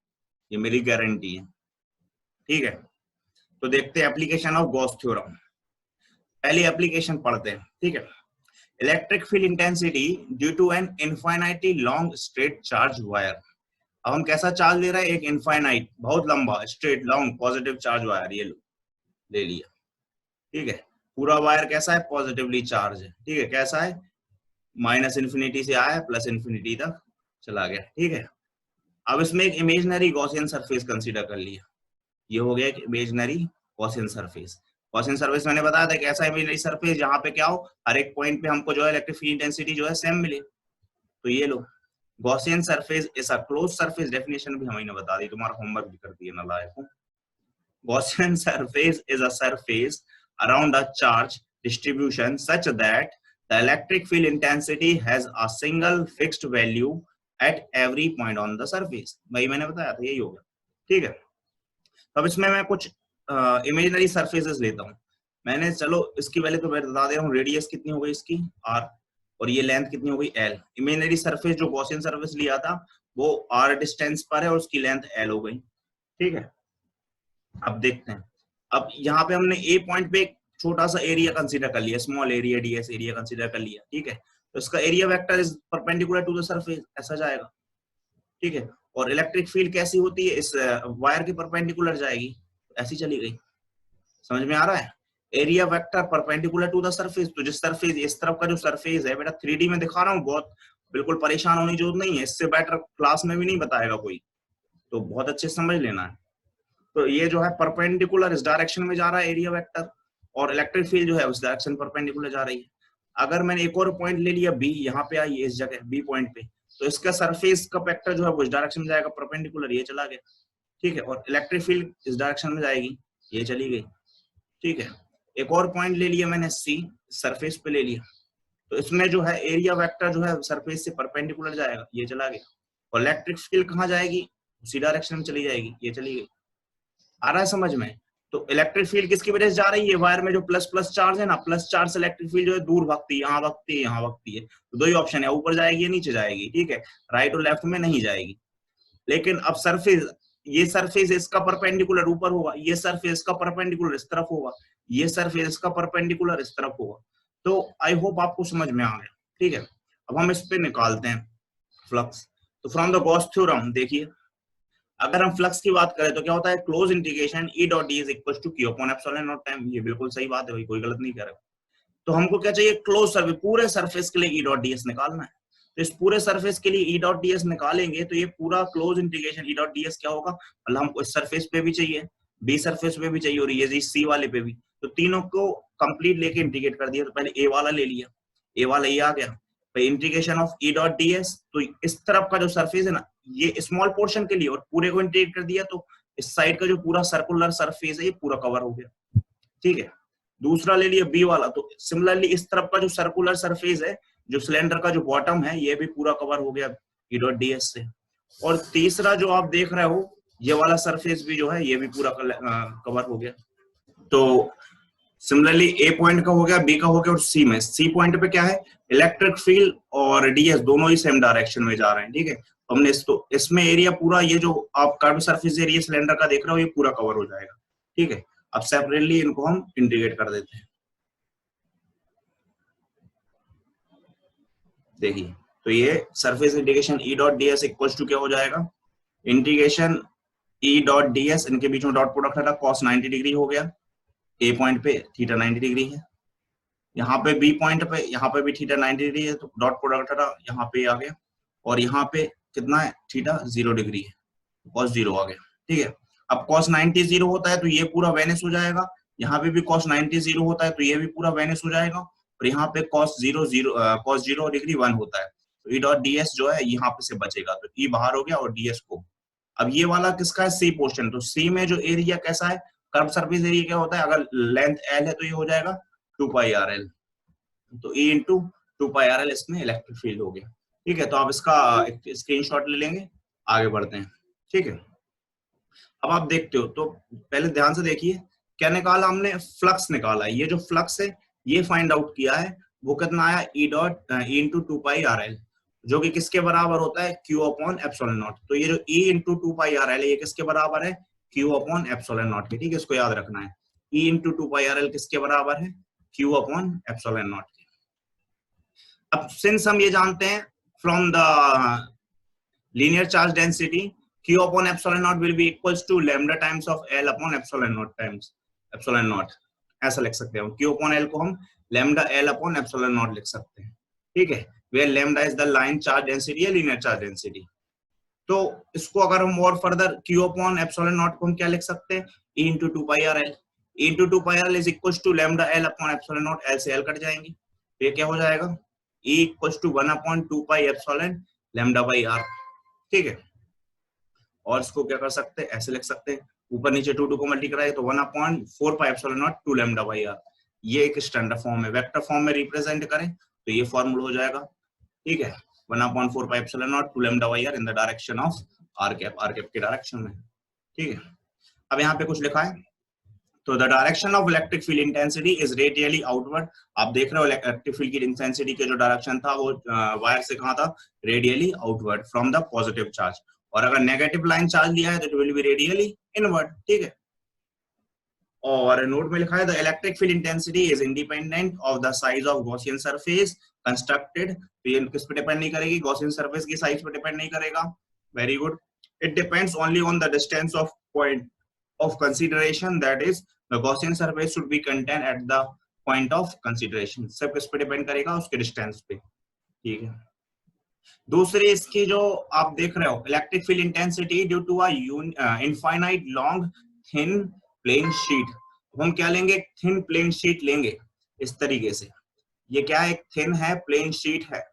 ये मेरी गारंटी है। ठीक है, तो देखते हैं एप्लीकेशन ऑफ गॉस थ्योरम। पहली एप्लीकेशन पढ़ते हैं। ठीक है, electric field intensity due to an infinitely long straight charge wire. अब हम कैसा चार्ज ले रहे हैं, एक इनफाइनाइट बहुत लंबा straight long positive charge wire, ये ले लिया। ठीक है, पूरा वायर कैसा है, पॉजिटिवली चार्ज है। ठीक है, कैसा है, माइनस इन्फिनिटी से आया प्लस इन्फिनिटी तक चला गया। ठीक है, अब इसमें एक इमेजिनरी गॉसियन सरफेस कंसीडर कर लिया, ये हो गया एक imaginary Gaussian surface. Gaussian surface मैंने बताया था कि ऐसा इमेजिनरी सरफेस जहां पे क्या हो, हर एक पॉइंट पे हमको जो है इलेक्ट्रिक फील्ड इंटेंसिटी जो है सेम मिले। तो ये लो, Gaussian surface is a closed surface, definition भी हमने बता दी, तुम्हारा होमवर्क भी कर दिया नालायकों। Gaussian surface is a surface around a charge distribution such that the electric field intensity has a single fixed value at every point on the surface। भाई मैंने बताया था यही होगा। ठीक है, अब इसमें मैं कुछ इमेजिनरी सरफेसेस लेता हूँ। मैंने चलो इसकी वैल्यू तो मैं बता दे रहा हूँ, रेडियस कितनी हो गई इसकी r, और ये लेंथ कितनी हो गई l। इमेजिनरी सरफेस जो गॉसियन सरफेस लिया था वो r डिस्टेंस पर है और उसकी लेंथ l हो गई। ठीक है, अब देखते हैं, अब यहाँ पे हमने ए पॉइंट पे एक छोटा सा एरिया कंसीडर कर लिया, small area ds area consider कर लिया। ठीक है, तो इसका area vector is perpendicular to the surface, ऐसा जाएगा। ठीक है, और इलेक्ट्रिक फील्ड कैसी होती है, इस वायर के परपेंडिकुलर जाएगी, ऐसी चली गई। समझ में आ रहा है, area vector perpendicular to the surface. तो जिस सरफेस, इस तरफ का जो सरफेस है बेटा 3D में दिखा रहा हूँ, बहुत बिल्कुल परेशान होने की जरूरत नहीं है, इससे बेटर क्लास में भी नहीं बताएगा कोई, तो बहुत अच्छे समझ लेना है। तो ये जो है परपेंडिकुलर इस डायरेक्शन में जा रहा है एरिया वेक्टर, और इलेक्ट्रिक फील्ड जो है उस डायरेक्शन परपेंडिकुलर जा रही है। अगर मैंने एक और पॉइंट ले लिया बी, यहाँ पे आई इस जगह बी पॉइंट पे, तो इसका सरफेस का वेक्टर जो है वो इस डायरेक्शन में जाएगा परपेंडिकुलर, ये चला गया। ठीक है, और इलेक्ट्रिक फील्ड इस डायरेक्शन में जाएगी, ये चली गई। ठीक है, एक और पॉइंट ले लिया मैंने सी, सरफेस पे ले लिया, तो इसमें जो है एरिया वेक्टर जो है सरफेस से परपेंडिकुलर जाएगा, ये चला गया। और इलेक्ट्रिक फील्ड कहाँ जाएगी, उसी डायरेक्शन में चली जाएगी, ये चली गई। आ रहा है समझ में? तो इलेक्ट्रिक फील्ड किसकी वजह से जा रही है, वायर में जो प्लस प्लस चार्ज है ना, प्लस चार्ज से इलेक्ट्रिक फील्ड जो है दूर भागती है, यहाँ भागती है, यहाँ भागती है। तो दो ही ऑप्शन है, ऊपर जाएगी या नीचे जाएगी। ठीक है, राइट और लेफ्ट में नहीं जाएगी। लेकिन अब सरफेस, ये सरफेस इसका परपेंडिकुलर ऊपर होगा, ये सरफेस इसका परपेंडिकुलर इस तरफ होगा, ये सरफेस इसका परपेंडिकुलर इस तरफ होगा। तो आई होप आपको समझ में आ गया। ठीक है, अब हम इस पे निकालते हैं फ्लक्स। तो फ्रॉम द गॉस थ्योरम देखिए, अगर हम फ्लक्स की बात करें तो क्या होता है, close integration E dot D is equal to Q upon epsilon naught time. ये बिल्कुल सही बात है भाई, कोई गलत नहीं कह रहा। तो हमको क्या चाहिए, क्लोज सरफेस, पूरे सरफेस के लिए E डॉट ds निकालना है। तो इस पूरे सरफेस के लिए E डॉट ds निकालेंगे तो ये पूरा close integration E dot ds क्या होगा, मतलब हमको इस सरफेस पे भी चाहिए, B सरफेस पे भी चाहिए, और ये C वाले पे भी। तो तीनों को कंप्लीट लेके इंटीग्रेट कर दिया। तो पहले A वाला ले लिया, A वाला ये आ गया, integration of E dot ds। तो इस तरफ का जो सरफेस है ना, ये स्मॉल पोर्शन के लिए, और पूरे को इंटीग्रेट कर दिया तो इस साइड का जो पूरा सर्कुलर सरफेस है ये पूरा कवर हो गया। ठीक है, दूसरा ले लिया बी वाला, तो सिमिलरली इस तरफ का जो सर्कुलर सरफेस है, जो सिलेंडर का जो बॉटम है, ये भी पूरा कवर हो गया E डॉट ds से। और तीसरा जो आप देख रहे हो, ये वाला सरफेस भी जो है ये भी पूरा कवर हो गया। तो सिमिलरली ए पॉइंट का हो गया, बी का हो गया, और सी में, सी पॉइंट पे क्या है, इलेक्ट्रिक फील्ड और ds दोनों ही सेम डायरेक्शन में जा रहे हैं। ठीक है, हमने इसमें एरिया पूरा, ये जो आप कर्व सरफेस एरिया सिलेंडर का देख रहे हो, ये पूरा कवर हो जाएगा। ठीक है, अब सेपरेटली इनको हम इंटीग्रेट कर देते हैं। देखिए, तो ये surface integration E dot ds equal to क्या हो जाएगा, इंटीग्रेशन E डॉट ds, इनके बीच में डॉट प्रोडक्ट हटा, cos 90 डिग्री हो गया। ए पॉइंट पे थीटा 90 डिग्री है, यहाँ पे बी पॉइंट पे, यहाँ पे भी थीटा 90 डिग्री है, तो डॉट प्रोडक्ट हटा, यहाँ पे आ गया। और यहाँ पे कितना है, थीटा 0 डिग्री है, cos 0 आ गया। ठीक है, अब cos 90 0 होता है तो ये पूरा वेनिश हो जाएगा, यहाँ पे भी cos 90 0 होता है तो ये भी पूरा वेनिश हो जाएगा, और यहाँ पे cos 0 डिग्री 1 होता है, तो E डॉट ds जो है यहाँ पे से बचेगा, तो E बाहर हो गया और ds को। अब ये वाला किसका है, सी पोर्शन। तो सी में जो एरिया कैसा है, कर्व सरफेस एरिया क्या होता है, अगर लेंथ l है तो ये हो जाएगा 2 पाई RL, तो E इंटू 2 पाई RL इसमें इलेक्ट्रिक फील्ड हो गया। ठीक है, तो आप इसका स्क्रीनशॉट ले लेंगे, आगे बढ़ते हैं। ठीक है, अब आप देखते हो तो पहले ध्यान से देखिए, क्या निकाला हमने, फ्लक्स निकाला। ये जो फ्लक्स है ये फाइंड आउट किया है, वो कितना आया, E डॉट E इंटू 2 पाई RL। जो कि किसके बराबर होता है, Q अपॉन एप्सिलॉन नॉट। तो ये जो E into 2 pi R L ये किसके बराबर है, Q अपॉन एप्सिलॉन नॉट के। ठीक है, इसको याद रखना है, E into 2 pi R L किसके बराबर है, Q अपॉन एप्सिलॉन नॉट के। अब सिंस हम ये जानते हैं from the linear charge density Q upon epsilon naught will be equals to lambda times of L upon epsilon naught times epsilon naught. ऐसा लिख सकते हैं, Q अपॉन L को हम lambda L upon epsilon naught लिख सकते हैं। ठीक है, where lambda is the line charge density या लीनियर चार्ज डेंसिटी। तो इसको अगर हम और further Q upon epsilon naught को हम क्या लिख सकते हैं, E into 2 pi R L. E into 2 pi R L is equals to lambda L upon epsilon naught, L से L कट जाएंगे, तो ये क्या हो जाएगा, E equals to 1 upon 2 pi epsilon lambda by R. ठीक है, और इसको क्या कर सकते हैं, ऐसे लिख सकते हैं, ऊपर नीचे 2 को मल्टीप्लाई तो 1 upon 4 pi epsilon naught 2 lambda by R. ये एक स्टैंडर्ड फॉर्म है, वेक्टर फॉर्म में रिप्रेजेंट करें तो ये फॉर्मूला हो जाएगा। ठीक है, 1 upon 4 pi epsilon naught 2 lambda by R in the direction of R cap के डायरेक्शन में। ठीक है, अब यहाँ पे कुछ लिखा है, तो the direction of electric field intensity is radially outward. आप देख रहे हो इलेक्ट्रिक फील्ड की इंटेंसिटी के जो डायरेक्शन था वो वायर से कहाँ था, radially outward from the positive charge, और अगर नेगेटिव लाइन चार्ज लिया है तो it will B radially inward. ठीक है, और नोट में लिखा है the electric field intensity is independent of the size of Gaussian surface constructed. तो ये किस पे डिपेंड नहीं करेगी, गॉसियन सरफेस की साइज पे डिपेंड नहीं करेगा। Very good, it depends only on the distance of point of consideration, that is the Gaussian surface should be contained at the point of consideration। सब किस पे डिपेंड करेगा, उसके डिस्टेंस पे। ठीक है, दूसरी इसकी जो आप देख रहे हो electric field intensity due to infinite long thin plane sheet. हम क्या लेंगे, थिन प्लेन शीट लेंगे इस तरीके से। ये क्या है, एक थिन है प्लेन शीट है,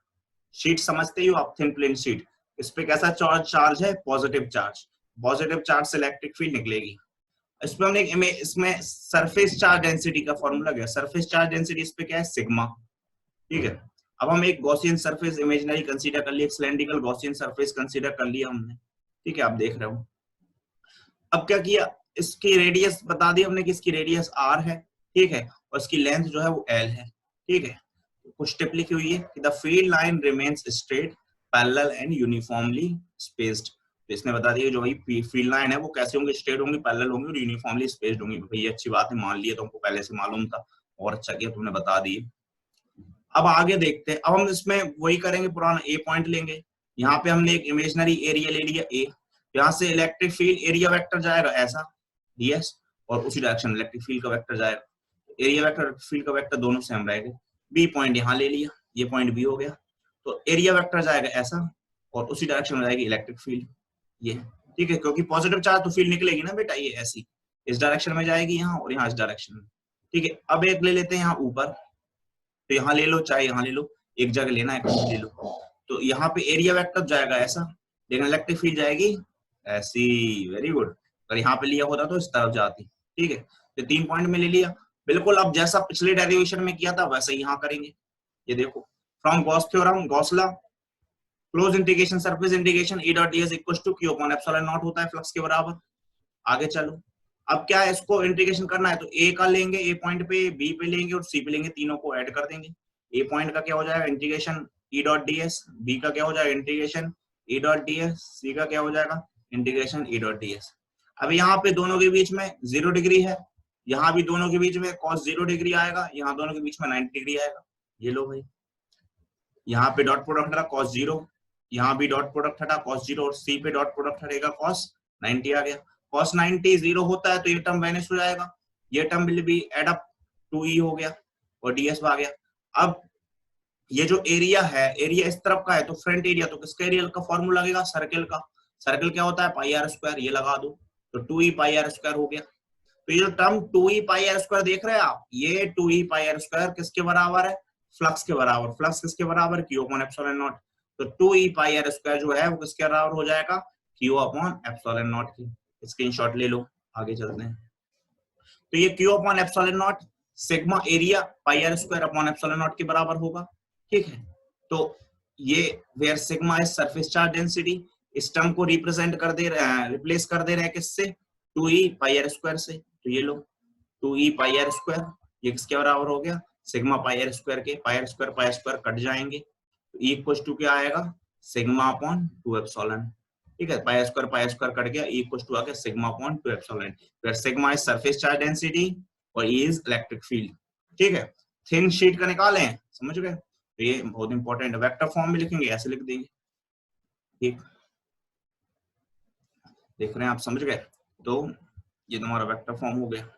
शीट समझते ही हो आप, थिन प्लेन शीट। इस पे कैसा चार्ज है, पॉजिटिव चार्ज। पॉजिटिव चार्ज से इलेक्ट्रिक फील्ड निकलेगी। इसमें हमने इसमें सरफेस चार्ज डेंसिटी का फॉर्मूला गया, सरफेस चार्ज डेंसिटी इस पे क्या है, सिग्मा। ठीक है, अब हम एक गॉसियन सरफेस इमेजिनरी कंसीडर कर लिया, सिलेंड्रिकल गॉसियन सरफेस कंसीडर कर लिया हमने। ठीक है, आप देख रहे हो, अब क्या किया, इसकी रेडियस बता दी हमने कि इसकी रेडियस r है। ठीक है, और इसकी लेंथ जो है वो l है। ठीक है, कुछ टिप लिखी हुई है कि the field line remains straight parallel and uniformly spaced. तो इसने बता दिया जो भाई फील्ड लाइन है वो कैसे होंगी, स्ट्रेट होंगी, पैरेलल होंगी और यूनिफॉर्मली स्पेस्ड होंगी। भाई ये अच्छी बात है, मान लिया, तुमको पहले से मालूम था और अच्छा किया तुमने बता दी। अब आगे देखते हैं, अब हम इसमें वही करेंगे, पुराना ए पॉइंट लेंगे। यहाँ पे हमने एक इमेजिनरी एरिया ले लिया ए, यहाँ से इलेक्ट्रिक फील्ड एरिया वेक्टर जाएगा ऐसा ds, और उसी डायरेक्शन इलेक्ट्रिक फील्ड का वेक्टर जाएगा। एरिया वेक्टर फील्ड का वेक्टर दोनों सेम रहेगा। बी पॉइंट यहाँ ले लिया, ये पॉइंट बी हो गया, तो एरिया वेक्टर जाएगा ऐसा और उसी डायरेक्शन में जाएगी इलेक्ट्रिक फील्ड ये। ठीक है, क्योंकि पॉजिटिव चार्ज तो फील्ड निकलेगी ना बेटा, ये ऐसी इस डायरेक्शन में जाएगी यहाँ और यहाँ इस डायरेक्शन में। ठीक है, अब एक ले लेते हैं यहाँ ऊपर, तो यहाँ ले लो चाहे यहाँ ले लो, एक जगह लेना है कहीं ले लो। तो यहाँ पे एरिया वेक्टर जाएगा ऐसा, लेकिन इलेक्ट्रिक फील्ड जाएगी ऐसी। वेरी गुड, अगर यहाँ पे लिया होता तो इस तरफ जाती। ठीक है, तो 3 पॉइंट में ले लिया बिल्कुल। अब जैसा पिछले डेरिवेशन में किया था वैसे यहाँ करेंगे। ये देखो, from Gauss theorem, Gauss law, close integration surface integration E dot ds equals to Q upon epsilon naught होता है फ्लक्स के बराबर। आगे चलो, अब क्या है, इसको इंटीग्रेशन करना है तो A का लेंगे, A पॉइंट पे, B पे लेंगे और C पे लेंगे, तीनों को ऐड कर देंगे। A पॉइंट का क्या हो जाएगा, integration E dot ds, B का क्या हो जाएगा, integration E dot ds, C का क्या हो जाएगा, इंटीग्रेशन E डॉट ds। अब यहाँ पे दोनों के बीच में 0 डिग्री है, यहाँ भी दोनों के बीच में cos 0 डिग्री आएगा, यहाँ दोनों के बीच में 90 डिग्री आएगा। ये लो भाई, यहाँ पे डॉट प्रोडक्ट हटा cos 0, यहाँ भी डॉट प्रोडक्ट हटा cos 0 और C पे डॉट प्रोडक्ट हटेगा cos 90 आ गया। cos 90 0 होता है तो ये टर्म वैनिश हो जाएगा, ये term will be add up 2e हो गया और ds आ गया। अब ये जो एरिया है, एरिया इस तरफ का है तो फ्रंट एरिया, तो किसका एरिया का फॉर्मूला लगेगा, सर्कल का। सर्कल क्या होता है, पाई आर स्क्वायर, ये लगा दो तो 2e पाई आर स्क्वायर हो गया। तो ये जो टर्म 2e पाई आर स्क्वायर देख रहे हैं आप, ये 2e पाई आर स्क्वायर किसके बराबर है, फ्लक्स के बराबर। फ्लक्स किसके बराबर, Q अपॉन एप्सिलॉन नॉट। तो 2e पाई आर स्क्वायर जो है वो किसके बराबर हो जाएगा, Q अपॉन एप्सिलॉन नॉट की। स्क्रीनशॉट ले लो, आगे चलते हैं। तो ये Q upon epsilon naught sigma area pi R square upon epsilon naught के बराबर होगा। ठीक है, तो ये where sigma is surface charge density, इस टर्म को रिप्रेजेंट कर दे रहे हैं, रिप्लेस कर दे रहे हैं किससे, 2e पाई आर स्क्वायर से। तो ये लो 2e पाई आर स्क्वायर, ये किसके बराबर हो गया, सिग्मा पाई आर स्क्वायर के। पाई आर स्क्वायर कट जाएंगे E इक्वल टू क्या आएगा, सिग्मा अपॉन 2 एप्सिलॉन, ठीक है, पाई स्क्वायर कट गया, E इक्वल टू आ गया सिग्मा अपॉन 2 एप्सिलॉन, फिर sigma is surface charge density और E इज इलेक्ट्रिक फील्ड, ठीक है। थिन शीट का निकाले हैं, समझ गए, तो ये बहुत इंपॉर्टेंट है, वेक्टर फॉर्म में लिखेंगे, ऐसे लिख देंगे, ठीक, देख रहे हैं आप, समझ गए, तो ये तुम्हारा वेक्टर फॉर्म हो गया।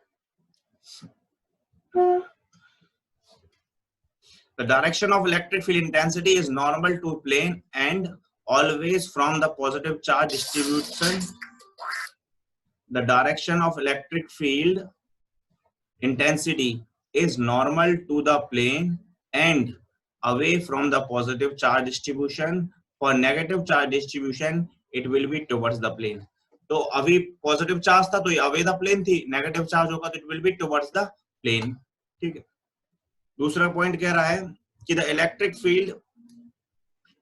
The direction of electric field intensity is normal to plane and always from the positive charge distribution. The direction of electric field intensity is normal to the plane and away from the positive charge distribution. For negative charge distribution, it will be towards the plane. तो अभी positive charge था तो ये away the plane थी, negative charge होगा तो it will be towards the plane, ठीक है। दूसरा पॉइंट कह रहा है कि the electric field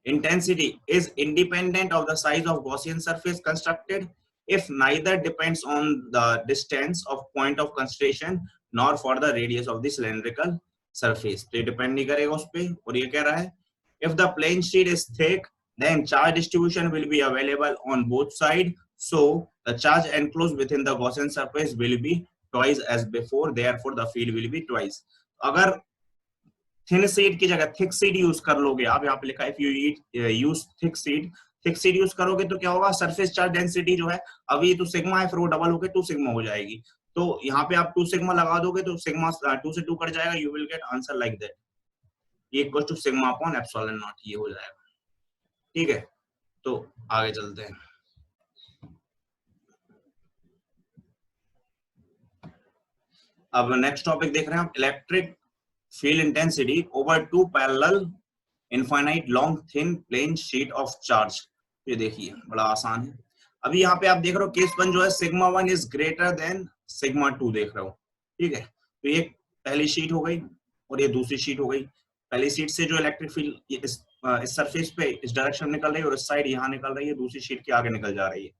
intensity is independent of the size of Gaussian surface constructed if neither depends on the distance of point of concentration nor for the radius of the cylindrical surface. तो ये depend नहीं करेगा उस पे, और ये कह रहा है if the plane sheet is thick then charge distribution will be available on both sides, so the charge enclosed within the Gaussian surface will be twice as before, therefore the field will be twice. अगर thin seed की जगह thick seed use कर लोगे आप, यहाँ पे लिखा है if you use thick seed use करोगे तो क्या होगा, सरफेस चार्ज डेंसिटी जो है अभी तो सिग्मा है, फिर वो डबल होकर 2 सिग्मा हो जाएगी, तो यहाँ पे आप 2 सिग्मा लगा दोगे तो सिग्मा 2 से 2 कट जाएगा, you will get answer like that, ये equal to sigma upon epsilon naught, ये हो जाएगा, ठीक है। तो आगे चलते हैं, अब नेक्स्ट टॉपिक देख रहे हैं आप, electric field intensity over 2 parallel infinite long thin plane sheet of charge। ये देखिए बड़ा आसान है, अभी यहाँ पे आप देख रहे हो केस 1 जो है sigma 1 is greater than sigma 2 देख रहे हो, ठीक है। तो ये पहली शीट हो गई और ये दूसरी शीट हो गई, पहली शीट से जो इलेक्ट्रिक फील्ड इस सरफेस पे इस डायरेक्शन निकल रही है और इस साइड यहाँ निकल रही है, दूसरी शीट के आगे निकल जा रही है,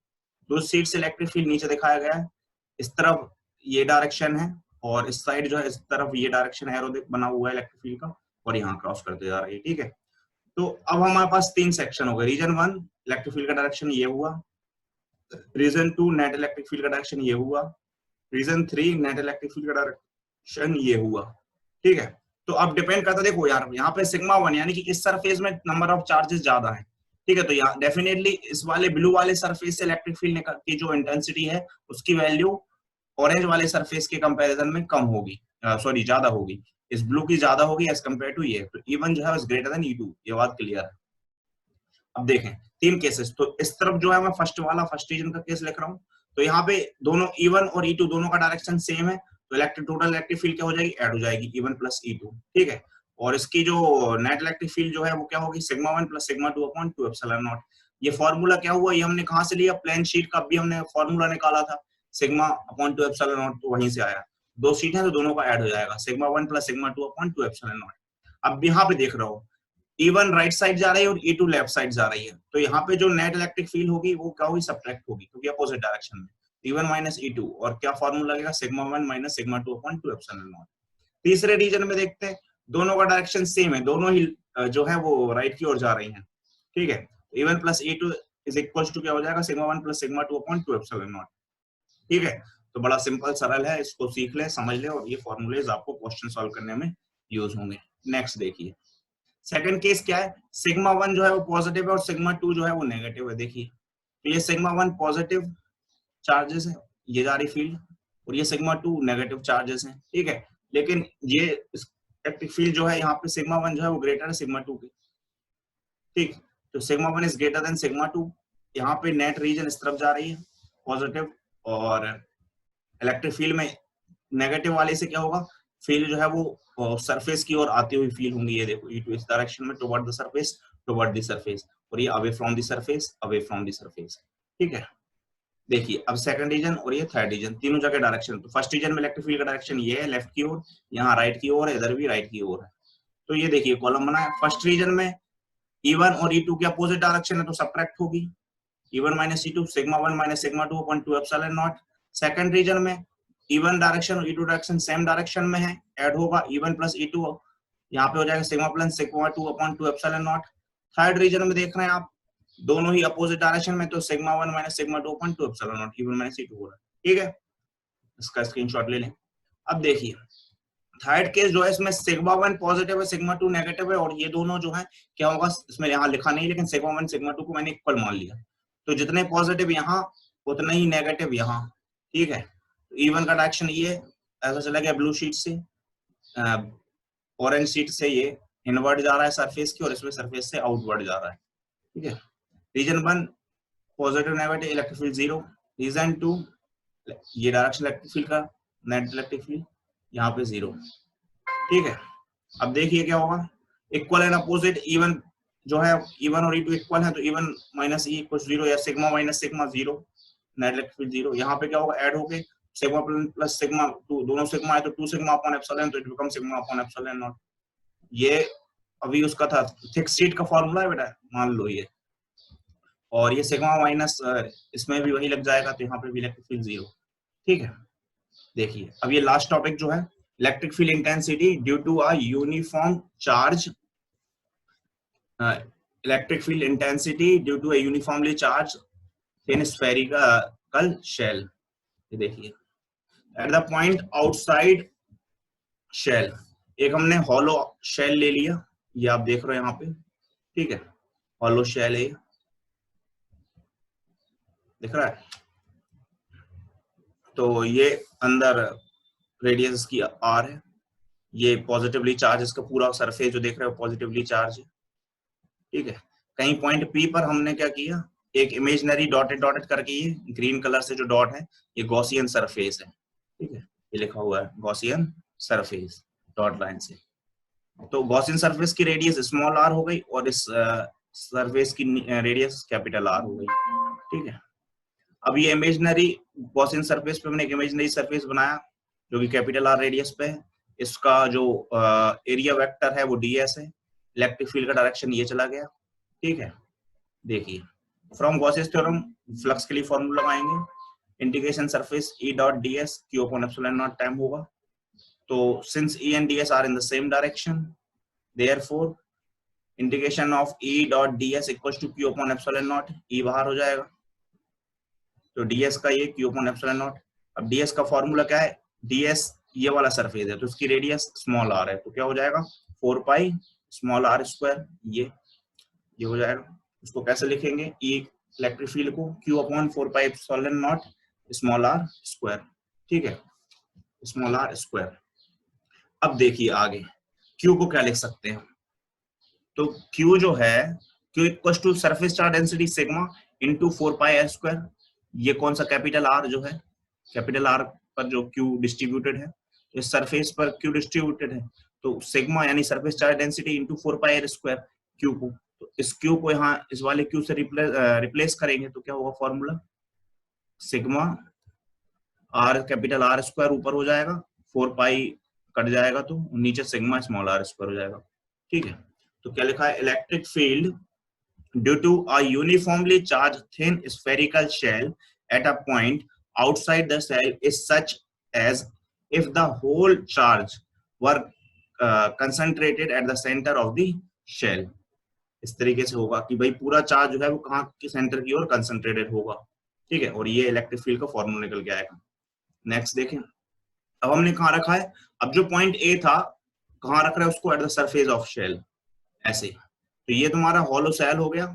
दूसरी शीट से इलेक्ट्रिक फील्ड नीचे दिखाया गया है, इस तरफ ये डायरेक्शन है और इस साइड जो है इस तरफ ये डायरेक्शन एरो बना हुआ है इलेक्ट्रिक फील्ड का, और यहाँ क्रॉस करते जा रही है, ठीक है। तो अब हमारे पास 3 सेक्शन हो गए, रीजन 1 इलेक्ट्रिक फील्ड का डायरेक्शन ये हुआ, रीजन 2 नेट इलेक्ट्रिक फील्ड का डायरेक्शन ये हुआ, रीजन 3 नेट इलेक्ट्रिक फील्ड का डायरेक्शन ये हुआ, ठीक है। तो अब डिपेंड करता, देखो यार यहाँ पे सिग्मा 1 यानी कि इस सरफेस में नंबर ऑफ चार्जेस ज्यादा है, ठीक है, तो यहाँ डेफिनेटली इस वाले ब्लू वाले सरफेस से इलेक्ट्रिक फील्ड की जो इंटेंसिटी है उसकी वैल्यू ऑरेंज वाले सरफेस के कंपैरिजन में कम होगी, सॉरी ज्यादा होगी, इस ब्लू की ज्यादा होगी एज कंपेयर टू ये, तो E1 जो है इज ग्रेटर देन E2, ये बात क्लियर है। अब देखें 3 केसेस, तो इस तरफ जो है मैं फर्स्ट रीजन का केस लिख रहा हूँ, तो यहाँ पे दोनों E1 और E2 दोनों का डायरेक्शन सेम है, तो टोटल इलेक्ट्रिक फील्ड क्या हो जाएगी, ऐड हो जाएगी E1 प्लस E2, ठीक है। और इसकी जो नेट इलेक्ट्रिक फील्ड जो है वो क्या होगी, sigma 1 plus sigma 2 upon 2 epsilon naught. ये फॉर्मूला क्या हुआ, ये हमने कहाँ से लिया, प्लेन शीट का भी हमने फॉर्मूला निकाला था, सिग्मा अपॉन 2 एप्सिलॉन नॉट, तो वहीं से आया, 2 शीट है तो दोनों का ऐड हो जाएगा, sigma 1 plus sigma 2 upon 2 epsilon naught. अब यहाँ पे देख रहा हो E1 राइट साइड जा रही है और E2 लेफ्ट साइड जा रही है, तो यहाँ पे जो नेट इलेक्ट्रिक फील्ड होगी वो क्या होगी, सब्ट्रैक्ट होगी, क्योंकि अपोजिट डायरेक्शन में, E1 माइनस E2, और क्या फॉर्मूला लगेगा, sigma 1 minus sigma 2 upon 2 epsilon not. तीसरे रीजन में देखते हैं, दोनों का डायरेक्शन सेम है, दोनों ही जो है वो राइट की ओर जा रही है, ठीक है। E1 plus E2 is equal to क्या हो जाएगा, sigma 1 plus sigma 2 upon 2 epsilon naught, ठीक है। तो बड़ा सिंपल सरल है, इसको सीख ले, समझ ले, और ये फॉर्मूलेज आपको क्वेश्चन सॉल्व करने में यूज होंगे। नेक्स्ट देखिए, सेकंड केस क्या है, सिग्मा 1 जो है वो पॉजिटिव है और सिग्मा 2 जो है वो नेगेटिव है, देखिए तो ये सिग्मा 1 पॉजिटिव चार्जेस है, ये जा रही फील्ड, और ये सिग्मा 2 नेगेटिव चार्जेस है, ठीक है। लेकिन ये इलेक्ट्रिक फील्ड जो है यहाँ पे सिग्मा 1 जो है वो ग्रेटर है सिग्मा 2 के, ठीक, तो sigma 1 is greater than sigma 2, यहाँ पे नेट रीजन इस तरफ जा रही है पॉजिटिव, और इलेक्ट्रिक फील्ड में नेगेटिव वाले से क्या होगा, फील्ड जो है वो सरफेस की ओर आती हुई फील होंगी, ये देखो E2 इस डायरेक्शन में टुवर्ड द सरफेस, और ये अवे फ्रॉम द सरफेस, ठीक है। देखिए अब सेकंड रीजन और ये थर्ड रीजन, तीनों जगह डायरेक्शन, तो फर्स्ट रीजन में इलेक्ट्रिक फील्ड का डायरेक्शन ये है लेफ्ट की ओर, यहाँ राइट की ओर है, इधर भी राइट की ओर है, तो ये देखिए कॉलम बना है। फर्स्ट रीजन में E1 और E2 के अपोजिट डायरेक्शन है तो सब्ट्रैक्ट होगी, E1 minus E2 sigma 1 minus sigma 2 upon 2 epsilon naught. Second region में E1 डायरेक्शन और E2 डायरेक्शन सेम डायरेक्शन में है, ऐड होगा E1 प्लस E2, यहाँ पे हो जाएगा sigma plus sigma 2 upon 2 epsilon naught. Third region में देख रहे हैं आप दोनों ही अपोजिट डायरेक्शन में, तो sigma 1 minus sigma 2 upon 2 epsilon not E1 minus E2 हो रहा है। ठीक है, इसका स्क्रीनशॉट ले लें। अब देखिए थर्ड केस जो है इसमें सिग्मा 1 पॉजिटिव है, सिग्मा 2 नेगेटिव है, और ये दोनों जो है क्या होगा, इसमें यहाँ लिखा नहीं लेकिन सिग्मा 1 सिग्मा 2 को मैंने इक्वल मान लिया, तो जितने पॉजिटिव यहाँ उतने ही नेगेटिव यहाँ। ठीक है, E1 का डायरेक्शन ये ऐसा चला गया ब्लू शीट से, ऑरेंज शीट से ये इनवर्ड जा रहा है सरफेस की, और इसमें सरफेस से आउटवर्ड जा रहा है। ठीक है, region 1 positive negative electric field 0, region 2 ये डायरेक्शन इलेक्ट्रिक फील्ड का नेट इलेक्ट्रिक फील्ड यहाँ पे 0। ठीक है, अब देखिए क्या होगा, इक्वल एंड अपोजिट E1 जो है, E1 और E2 इक्वल है, तो E1 माइनस E इक्वल 0 या sigma minus sigma 0, net electric field 0। यहाँ पे क्या होगा, ऐड होके सिग्मा प्लस सिग्मा 2, दोनों सिग्मा है तो 2 सिग्मा अपॉन एप्सिलॉन, तो it become sigma upon epsilon naught. ये अभी उसका था थिक शीट का फॉर्मूला है बेटा, मान लो ये, और ये सिग्मा माइनस इसमें भी वही लग जाएगा, तो यहाँ पे भी इलेक्ट्रिक फील्ड 0। ठीक है, देखिए अब ये लास्ट टॉपिक जो है electric field intensity due to a uniform charge, electric field intensity due to a uniformly charge in spherical shell. ये देखिए at the point outside shell, एक हमने हॉलो शेल ले लिया, ये आप देख रहे हो यहाँ पे। ठीक है, हॉलो शेल है, दिख रहा है, तो ये अंदर रेडियस की आर है, ये पॉजिटिवली चार्ज, इसका पूरा सरफेस जो देख रहे हो पॉजिटिवली चार्ज है। ठीक है, कहीं पॉइंट पी पर हमने क्या किया, एक इमेजिनरी डॉटेड डॉटेड करके, ये ग्रीन कलर से जो डॉट है ये गॉसियन सरफेस है। ठीक है, ये लिखा हुआ है गॉसियन सरफेस डॉट लाइन से, तो गॉसियन सरफेस की रेडियस स्मॉल आर हो गई और इस सरफेस की रेडियस कैपिटल आर हो गई। ठीक है, अब ये इमेजिनरी गॉसियन सरफेस पे हमने एक इमेजिनरी सरफेस बनाया जो कि कैपिटल आर रेडियस पे है, इसका जो एरिया वेक्टर है वो ds है, इलेक्ट्रिक फील्ड का डायरेक्शन ये चला गया। ठीक है, देखिए फ्रॉम गॉसेस थ्योरम फ्लक्स के लिए फॉर्मूला लगाएंगे, integration surface E dot ds q upon epsilon naught time होगा, तो since E and ds are in the same direction, therefore integration of E dot ds equals to q upon epsilon naught, E बाहर हो जाएगा, तो ds का ये q upon epsilon naught. अब ds का फॉर्मूला क्या है, ds ये वाला सरफेस है तो उसकी रेडियस स्मॉल r है, तो क्या हो जाएगा 4 पाई स्मॉल r स्क्वायर, ये हो जाएगा। उसको कैसे लिखेंगे, E इलेक्ट्रिक फील्ड को q upon 4 pi epsilon not small r square. ठीक है, स्मॉल r स्क्वायर। अब देखिए आगे q को क्या लिख सकते हैं, तो q जो है q equals to surface charge density sigma into 4 pi r square. ये कौन सा कैपिटल R जो है, कैपिटल R पर जो Q डिस्ट्रीब्यूटेड है, इस सरफेस पर Q डिस्ट्रीब्यूटेड है, तो सिग्मा यानी surface charge density into 4 pi r square Q को, तो इस Q को यहाँ इस वाले Q से रिप्लेस करेंगे तो क्या होगा formula, sigma R capital R square ऊपर हो जाएगा, 4 पाई कट जाएगा तो नीचे सिग्मा स्मॉल r स्क्वायर हो जाएगा। ठीक है, तो क्या लिखा है, electric field due to a uniformly charged thin spherical shell at a point outside the shell is such as if the whole charge were concentrated at the center of the shell। इस तरीके से होगा कि भाई पूरा charge जो है वो कहाँ के सेंटर की ओर कंसंट्रेटेड होगा। ठीक है, और ये इलेक्ट्रिक फील्ड का फॉर्मूला निकल के आएगा। नेक्स्ट देखें, अब हमने कहाँ रखा है, अब जो पॉइंट ए था कहाँ रख रहे हैं उसको, at the surface of shell, ऐसे, तो ये तुम्हारा हॉलो शेल हो गया,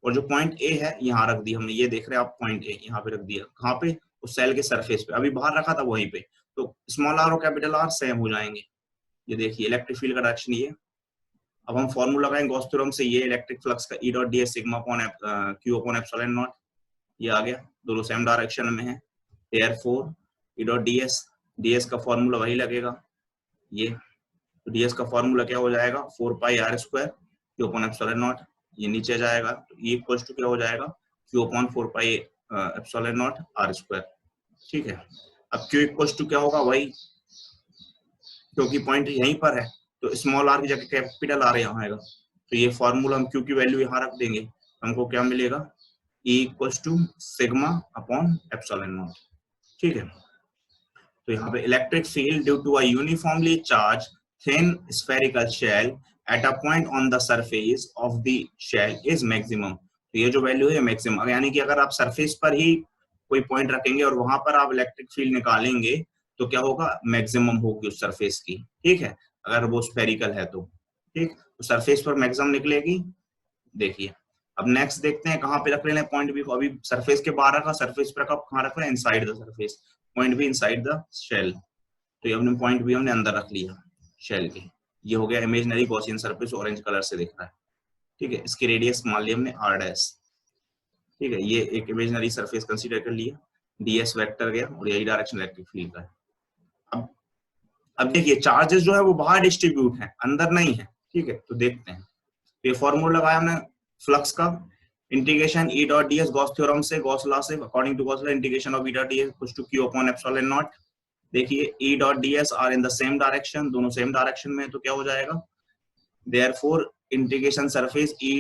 और जो पॉइंट ए है यहाँ रख दिया हमने, ये देख रहे हैं आप पॉइंट ए यहाँ पे रख दिया, कहाँ पे, उस सेल के सरफेस पे, अभी बाहर रखा था वहीं पे, तो स्मॉल r और कैपिटल R सेम हो जाएंगे। ये देखिए इलेक्ट्रिक फील्ड का डायरेक्शन ये, अब हम फॉर्मूला लगाएंगे गॉस थ्योरम से, ये इलेक्ट्रिक फ्लक्स का E dot ds sigma upon q upon epsilon naught, ये आ गया, दोनों सेम डायरेक्शन में है, देयरफॉर E डॉट ds का फॉर्मूला वही लगेगा ये, तो ds का फॉर्मूला क्या हो जाएगा, 4 pi r square q upon epsilon naught, ये नीचे जाएगा तो E इक्वल्स टू क्या हो जाएगा, q upon 4 pi epsilon not r square. ठीक है, अब q इक्वल्स टू क्या होगा, वही क्योंकि पॉइंट यहीं पर है तो स्मॉल r की जगह कैपिटल R यहाँ आएगा, तो ये फॉर्मूला हम q की वैल्यू यहाँ रख देंगे, हमको क्या मिलेगा, E equals to sigma upon epsilon naught. ठीक है, तो यहाँ पे electric field due to a uniformly charge thin spherical shell at a point on the surface of the shell is maximum. तो ये जो वैल्यू है मैक्सिमम, यानी कि अगर आप सरफेस पर ही कोई पॉइंट रखेंगे और वहां पर आप इलेक्ट्रिक फील्ड निकालेंगे तो क्या होगा, मैक्सिमम होगी उस सरफेस की, ठीक है, अगर वो स्फेरिकल है तो, ठीक, तो सरफेस पर मैक्सिमम निकलेगी। देखिए अब नेक्स्ट देखते हैं कहाँ पे रख रहे हैं पॉइंट बी को। अभी सरफेस के बाहर रखा, सरफेस पर कहाँ रख रहे हैं, inside the surface, point B inside the shell. तो ये हमने पॉइंट बी हमने अंदर रख लिया शेल के। ये हो गया imaginary Gaussian surface, orange colour से दिख रहा है, ठीक है। इसकी रेडियस मान लिया हमने r डैश, ठीक है। ये एक इमेजिनरी सरफेस कंसीडर कर लिया, ds वेक्टर गया और यही डायरेक्शन इलेक्ट्रिक फील्ड का है। अब देखिए चार्जेस जो है वो बाहर डिस्ट्रीब्यूट है, अंदर नहीं है, ठीक है। तो देखते हैं, ये फॉर्मूला लगाया हमने फ्लक्स का, integration E dot ds Gauss theorem से, गॉस लॉ से, according to Gauss law integration of E dot ds equals to q upon epsilon naught. देखिए E dot ds are in the same direction, दोनों same direction में, तो क्या हो जाएगा, therefore integration surface E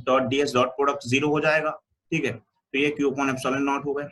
dot ds dot product 0 हो जाएगा, ठीक है। तो ये q अपॉन एप्सिलॉन नॉट हो गया।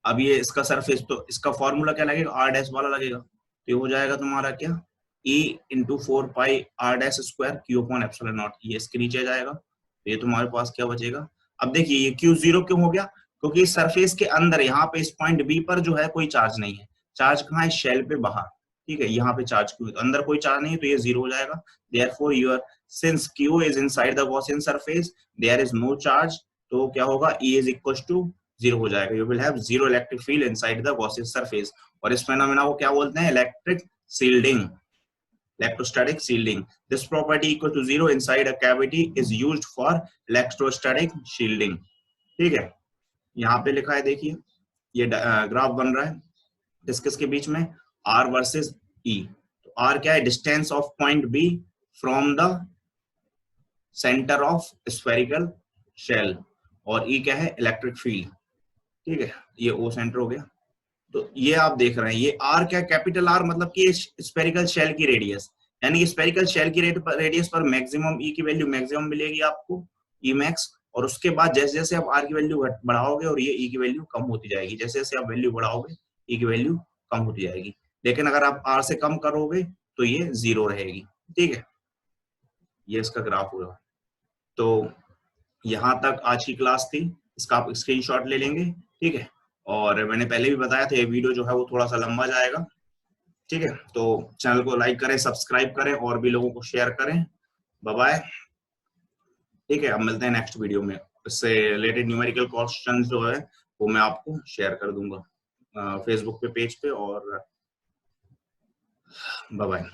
अब ये इसका सरफेस, तो इसका फॉर्मूला क्या लगेगा, r डैश वाला लगेगा। तो ये हो जाएगा तुम्हारा क्या, E into 4 pi r dash square q upon epsilon naught, ये इसके नीचे जाएगा। तो ये तुम्हारे पास क्या बचेगा। अब देखिए ये q 0 क्यों हो गया, क्योंकि इस सरफेस के अंदर यहाँ पे इस पॉइंट बी पर जो है कोई चार्ज नहीं है। चार्ज कहाँ है, शेल पे बाहर, ठीक है। यहाँ पे चार्ज क्यों, तो अंदर कोई चार्ज नहीं है, तो ये 0 हो जाएगा। Therefore your since q is inside the Gaussian surface there is no charge, तो क्या होगा, E इज इक्वल टू 0 हो जाएगा। You will have zero electric field inside the Gaussian surface. और इस फेनोमेना को क्या बोलते हैं, electric shielding, electrostatic shielding. This property equal to 0 inside a cavity is used for electrostatic shielding, ठीक है। यहाँ पे लिखा है, देखिए ये ग्राफ बन रहा है किस किस के बीच में, R वर्सेस E। तो R क्या है, distance of point B from the centre of spherical shell, और E क्या है, इलेक्ट्रिक फील्ड, ठीक है। ये O सेंटर हो गया। तो ये आप देख रहे हैं, ये R क्या, कैपिटल R मतलब कि स्फेरिकल शेल की रेडियस, यानी कि स्फेरिकल शेल की रेडियस पर मैक्सिमम E की वैल्यू मैक्सिमम मिलेगी आपको, E मैक्स। और उसके बाद जैसे जैसे आप R की वैल्यू बढ़ाओगे और ये E की वैल्यू कम होती जाएगी, जैसे जैसे आप वैल्यू बढ़ाओगे E की वैल्यू कम होती जाएगी। लेकिन अगर आप R से कम करोगे तो ये 0 रहेगी, ठीक है। ये इसका ग्राफ होगा। तो यहाँ तक आज की क्लास थी, इसका आप स्क्रीनशॉट ले लेंगे, ठीक है। और मैंने पहले भी बताया था ये वीडियो जो है वो थोड़ा सा लंबा जाएगा, ठीक है। तो चैनल को लाइक करें, सब्सक्राइब करें और भी लोगों को शेयर करें। बाय बाय, ठीक है। अब मिलते हैं नेक्स्ट वीडियो में, इससे रिलेटेड न्यूमेरिकल क्वेश्चन जो है वो मैं आपको शेयर कर दूंगा फेसबुक पे पेज पे। और बाय बाय।